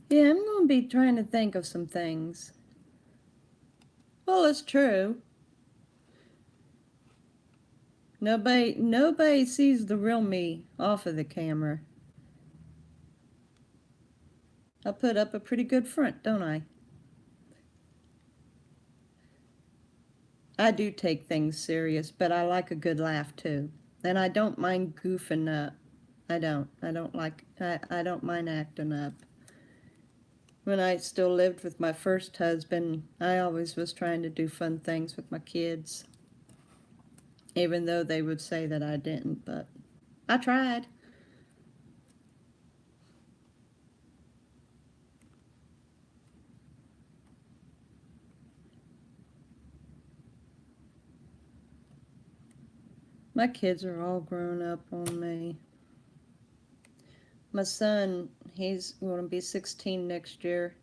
Yeah, I'm going to be trying to think of some things. Well, it's true. Nobody sees the real me off of the camera. I put up a pretty good front, don't I? I do take things serious, but I like a good laugh too. And I don't mind goofing up. I don't mind acting up. When I still lived with my first husband, I always was trying to do fun things with my kids. Even though they would say that I didn't, but I tried. My kids are all grown up on me. My son, he's going to be 16 next year.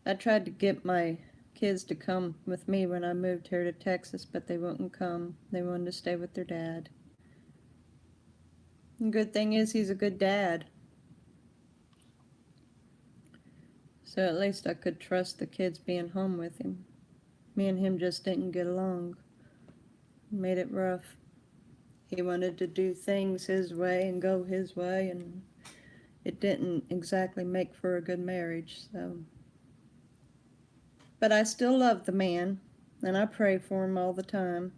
I tried to get my kids to come with me when I moved here to Texas, but they wouldn't come. They wanted to stay with their dad. The good thing is he's a good dad. So at least I could trust the kids being home with him. Me and him just didn't get along. Made it rough. He wanted to do things his way and go his way, and it didn't exactly make for a good marriage, so. But I still love the man, and I pray for him all the time.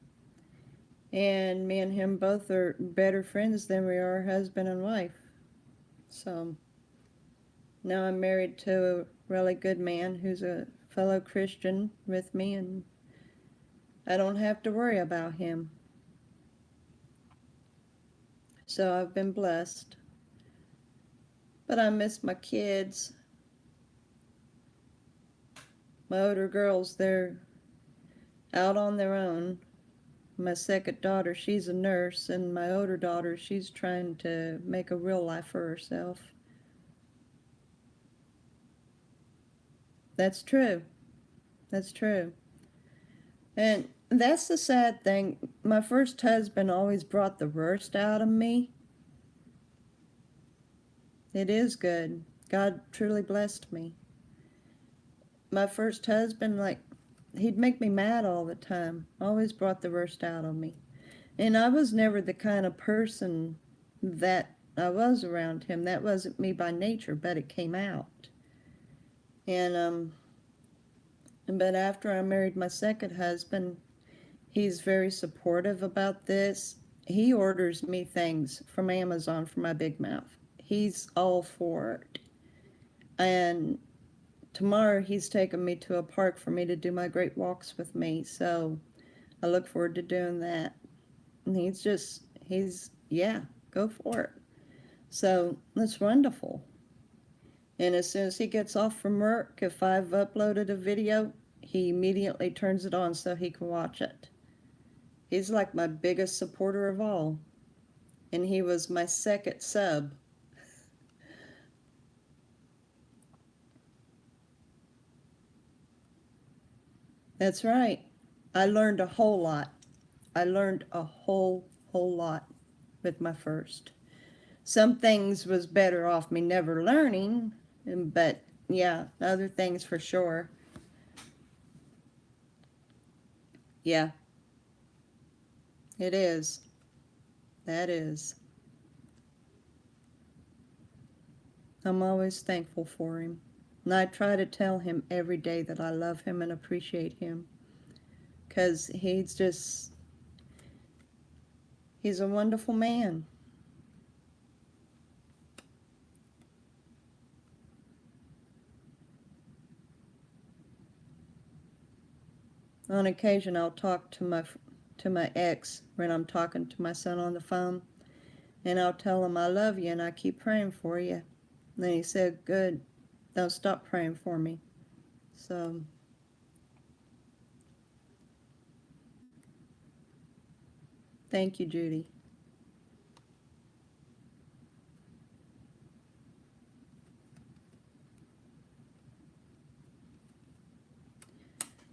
And me and him both are better friends than we are husband and wife. So now I'm married to a really good man who's a fellow Christian with me, and I don't have to worry about him. So I've been blessed. But I miss my kids. My older girls, they're out on their own. My second daughter, she's a nurse, and my older daughter, she's trying to make a real life for herself. That's true. That's true. And that's the sad thing. My first husband always brought the worst out of me. It is good. God truly blessed me. My first husband, he'd make me mad all the time. Always brought the worst out of me. And I was never the kind of person that I was around him. That wasn't me by nature, but it came out. And but after I married my second husband, he's very supportive about this. He orders me things from Amazon for my big mouth. He's all for it. And tomorrow he's taking me to a park for me to do my great walks with me. So I look forward to doing that. And yeah, go for it. So that's wonderful. And as soon as he gets off from work, if I've uploaded a video, he immediately turns it on so he can watch it. He's like my biggest supporter of all. And he was my second sub. That's right. I learned a whole lot. I learned a whole lot with my first. Some things was better off me never learning, but yeah, other things for sure. Yeah, it is. That is. I'm always thankful for him. And I try to tell him every day that I love him and appreciate him. Because he's a wonderful man. On occasion, I'll talk to my ex when I'm talking to my son on the phone, and I'll tell him I love you and I keep praying for you. And then he said, "Good, don't stop praying for me." So, thank you, Judy.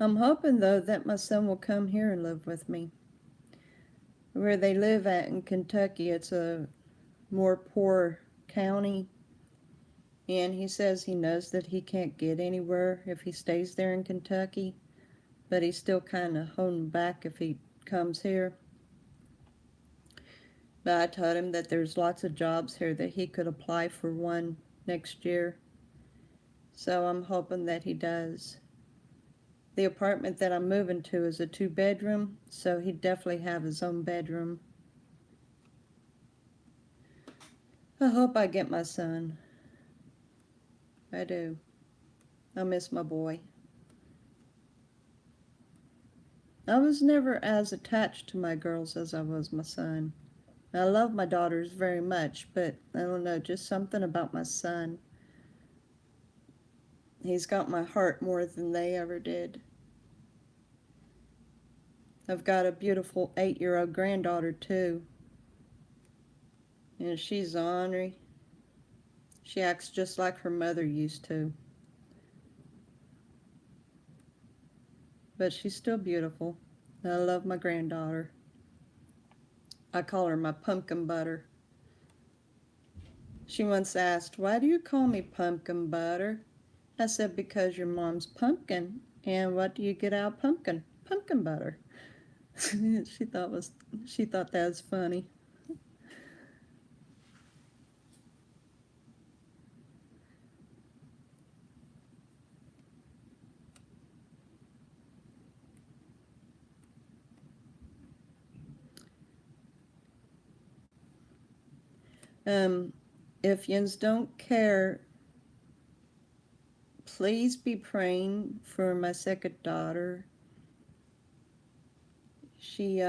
I'm hoping though that my son will come here and live with me. Where they live at in Kentucky, it's a more poor county, and he says he knows that he can't get anywhere if he stays there in Kentucky, but he's still kind of holding back if he comes here. But I told him that there's lots of jobs here that he could apply for one next year. So I'm hoping that he does. The apartment that I'm moving to is a 2-bedroom, so he'd definitely have his own bedroom. I hope I get my son. I do. I miss my boy. I was never as attached to my girls as I was my son. I love my daughters very much, but I don't know, just something about my son. He's got my heart more than they ever did. I've got a beautiful 8-year-old granddaughter too, and she's ornery. She acts just like her mother used to, but she's still beautiful. I love my granddaughter. I call her my pumpkin butter. She once asked, "Why do you call me pumpkin butter?" I said, "Because your mom's pumpkin, and what do you get out of pumpkin? Pumpkin butter." She thought that was funny. Um, if yins don't care, please be praying for my second daughter. She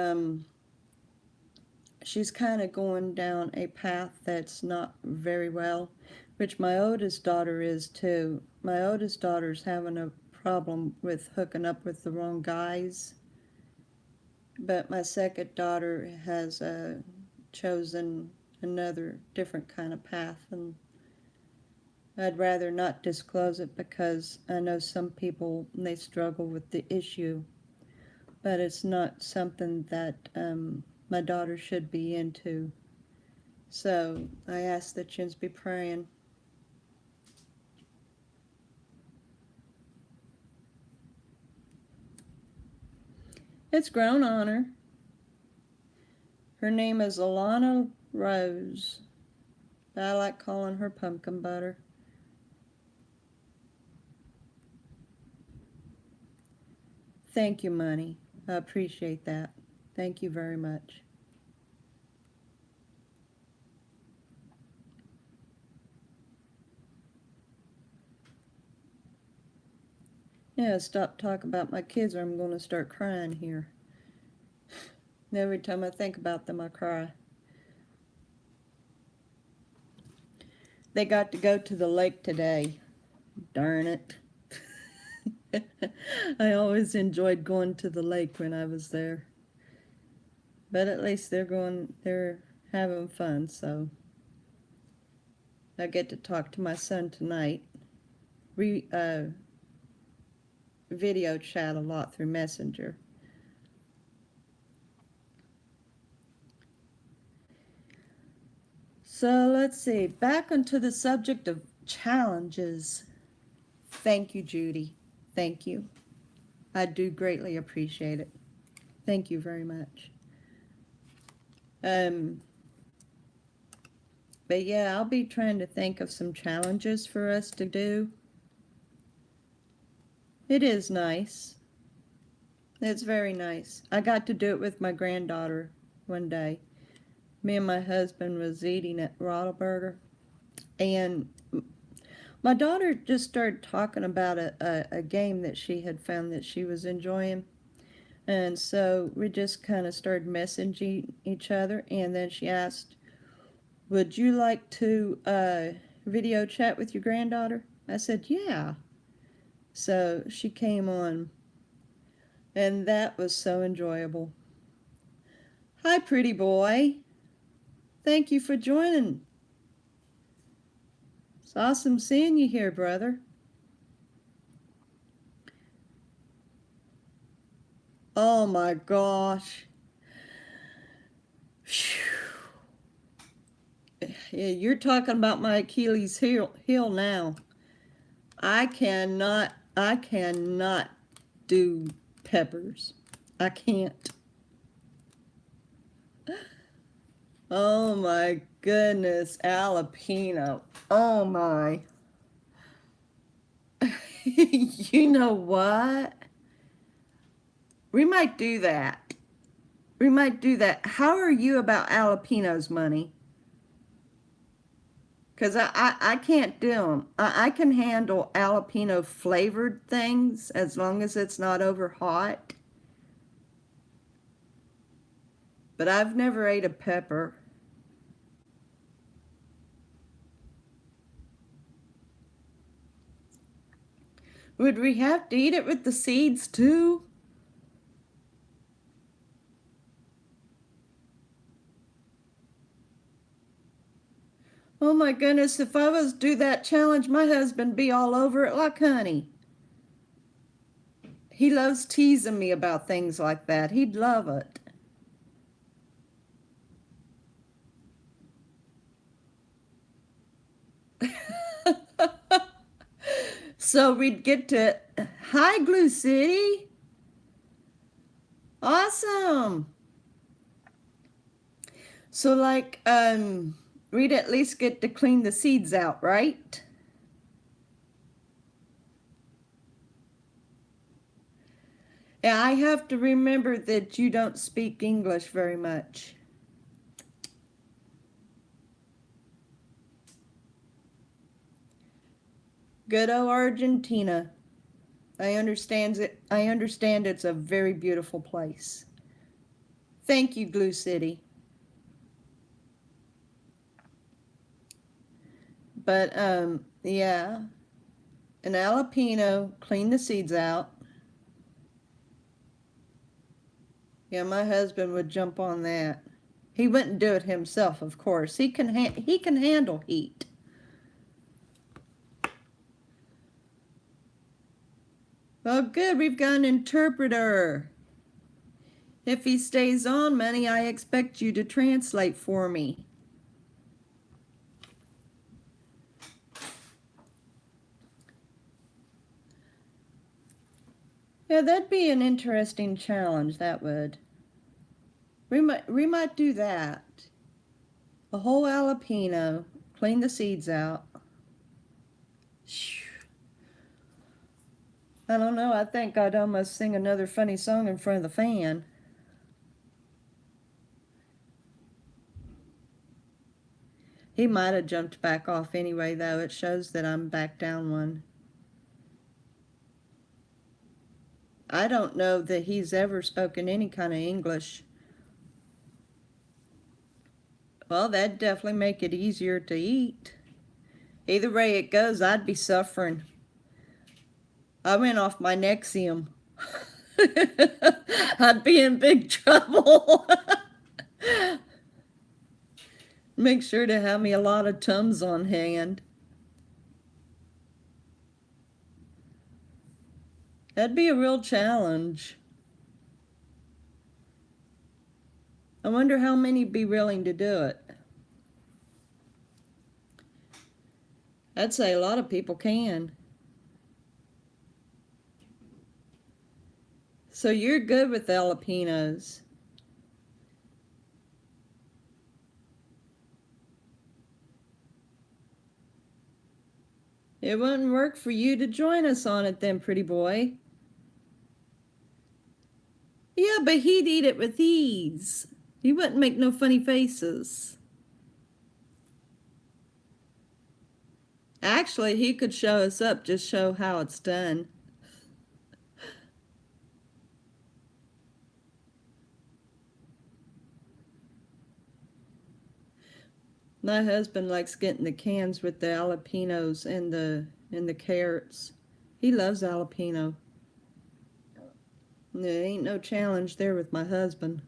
she's kind of going down a path that's not very well, which my oldest daughter is too. My oldest daughter's having a problem with hooking up with the wrong guys, but my second daughter has chosen another different kind of path, and I'd rather not disclose it because I know some people they struggle with the issue, but it's not something that my daughter should be into. So I ask that you be praying. It's grown on her. Her name is Alana Rose. I like calling her pumpkin butter. Thank you, Money. I appreciate that. Thank you very much. Yeah, stop talking about my kids or I'm going to start crying here. Every time I think about them, I cry. They got to go to the lake today. Darn it. I always enjoyed going to the lake when I was there. But at least they're having fun, so I get to talk to my son tonight. We video chat a lot through Messenger. So let's see, back onto the subject of challenges. Thank you, Judy. Thank you. I do greatly appreciate it. Thank you very much. But yeah, I'll be trying to think of some challenges for us to do. It is nice. It's very nice. I got to do it with my granddaughter one day. Me and my husband was eating at Rottleberger, and my daughter just started talking about a game that she had found that she was enjoying. And so we just kind of started messaging each other, and then she asked, would you like to video chat with your granddaughter? I said, yeah. So she came on, and that was so enjoyable. Hi, pretty boy. Thank you for joining. It's awesome seeing you here, brother. Oh my gosh. Yeah, you're talking about my Achilles heel now. I cannot do peppers. I can't. Oh my goodness, jalapeno. Oh my. You know what? We might do that. We might do that. How are you about jalapenos, Money? Because I can't do them. I can handle jalapeno flavored things as long as it's not over hot. But I've never ate a pepper. Would we have to eat it with the seeds too? Oh my goodness, if I was to do that challenge, my husband'd be all over it like honey. He loves teasing me about things like that. He'd love it. So we'd get to, hi, Glue City. Awesome. So we'd at least get to clean the seeds out, right? Yeah, I have to remember that you don't speak English very much. Good old Argentina. I understand it's a very beautiful place. Thank you, Glue City. But yeah, an jalapeno, clean the seeds out. Yeah, my husband would jump on that. He wouldn't do it himself, of course. He can handle heat. Well, good, we've got an interpreter. If he stays on, Money, I expect you to translate for me. Yeah, that'd be an interesting challenge, that would. We might do that. A whole jalapeno, clean the seeds out. I don't know, I think I'd almost sing another funny song in front of the fan. He might have jumped back off anyway, though. It shows that I'm back down one. I don't know that he's ever spoken any kind of English. Well, that'd definitely make it easier to eat. Either way it goes, I'd be suffering. I went off my Nexium. I'd be in big trouble. Make sure to have me a lot of Tums on hand. That'd be a real challenge. I wonder how many'd be willing to do it. I'd say a lot of people can. So you're good with jalapenos. It wouldn't work for you to join us on it then, pretty boy. Yeah, but he'd eat it with ease. He wouldn't make no funny faces. Actually, he could show us up, just show how it's done. My husband likes getting the cans with the jalapenos and the carrots. He loves jalapeno. There ain't no challenge there with my husband.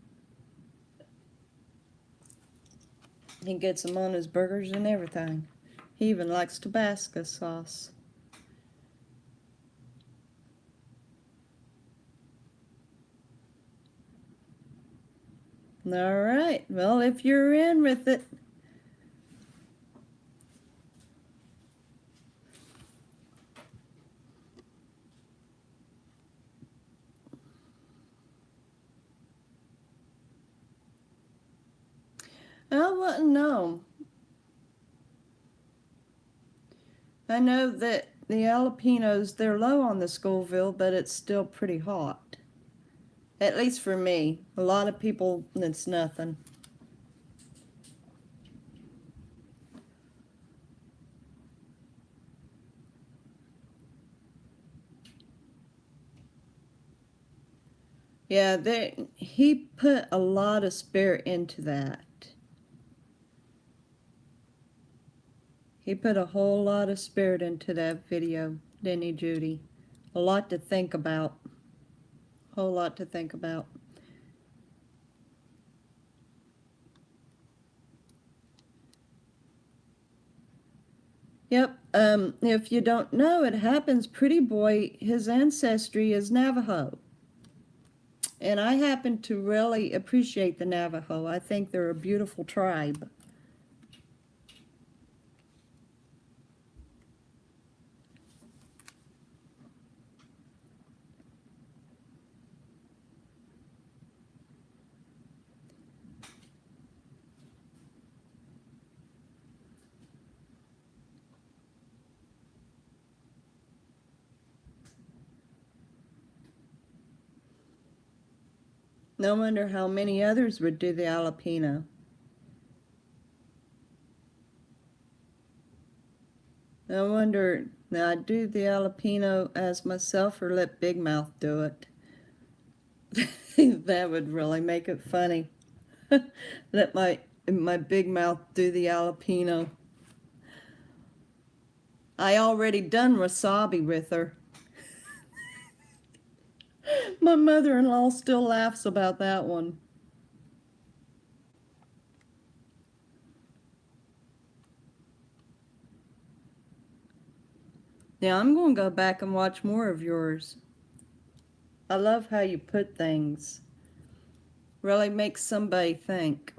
He gets them on his burgers and everything. He even likes Tabasco sauce. All right. Well, if you're in with it. I wouldn't know. I know that the jalapenos, they're low on the Scoville, but it's still pretty hot. At least for me. A lot of people, it's nothing. Yeah, he put a lot of spirit into that. He put a whole lot of spirit into that video, didn't he, Judy? A lot to think about. Whole lot to think about. Yep, if you don't know, it happens, pretty boy, his ancestry is Navajo. And I happen to really appreciate the Navajo. I think they're a beautiful tribe. No wonder how many others would do the jalapeno. I wonder, now I'd do the jalapeno as myself or let Big Mouth do it. That would really make it funny. Let my Big Mouth do the jalapeno. I already done wasabi with her. My mother-in-law still laughs about that one. Now I'm going to go back and watch more of yours. I love how you put things. Really makes somebody think.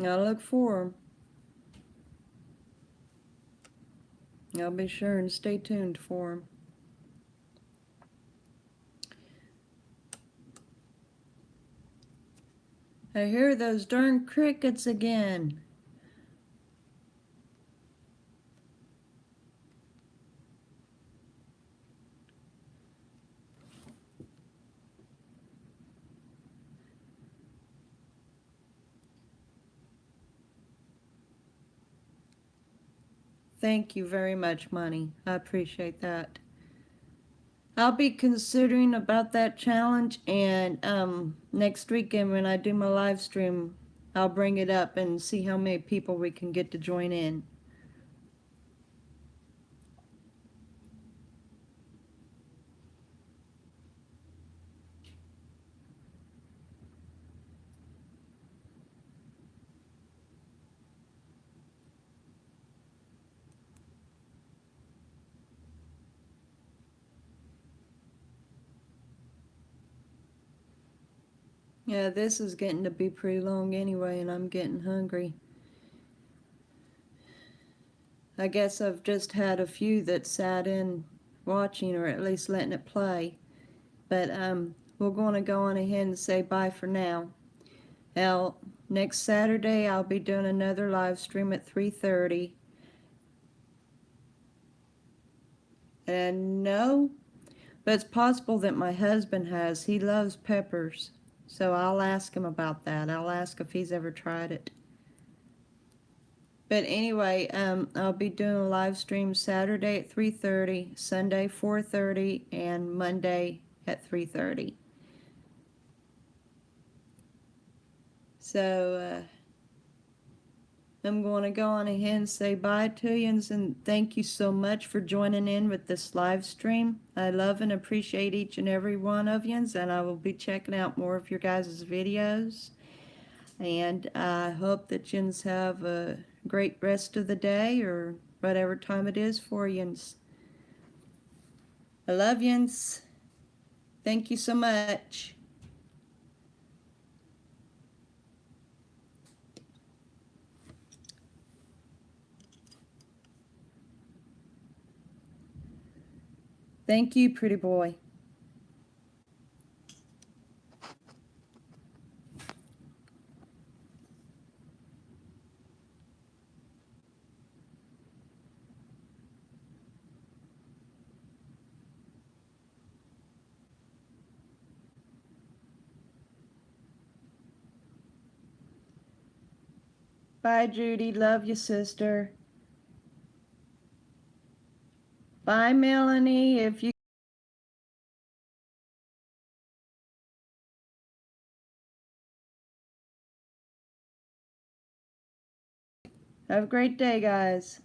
I look for them. I'll be sure and stay tuned for them. I hear those darn crickets again. Thank you very much, Money. I appreciate that. I'll be considering about that challenge, and next weekend when I do my live stream, I'll bring it up and see how many people we can get to join in. Yeah, this is getting to be pretty long anyway, and I'm getting hungry. I guess I've just had a few that sat in watching, or at least letting it play. But we're going to go on ahead and say bye for now. Now, next Saturday I'll be doing another live stream at 3:30. And no, but it's possible that my husband has. He loves peppers. So I'll ask him about that. I'll ask if he's ever tried it. But anyway, I'll be doing a live stream Saturday at 3:30, Sunday 4:30, and Monday at 3:30. So I'm going to go on ahead and say bye to you, and thank you so much for joining in with this live stream. I love and appreciate each and every one of you, and I will be checking out more of your guys' videos. And I hope that you have a great rest of the day or whatever time it is for you. I love you. Thank you so much. Thank you, pretty boy. Bye, Judy. Love you, sister. Bye, Melanie. If you have a great day, guys.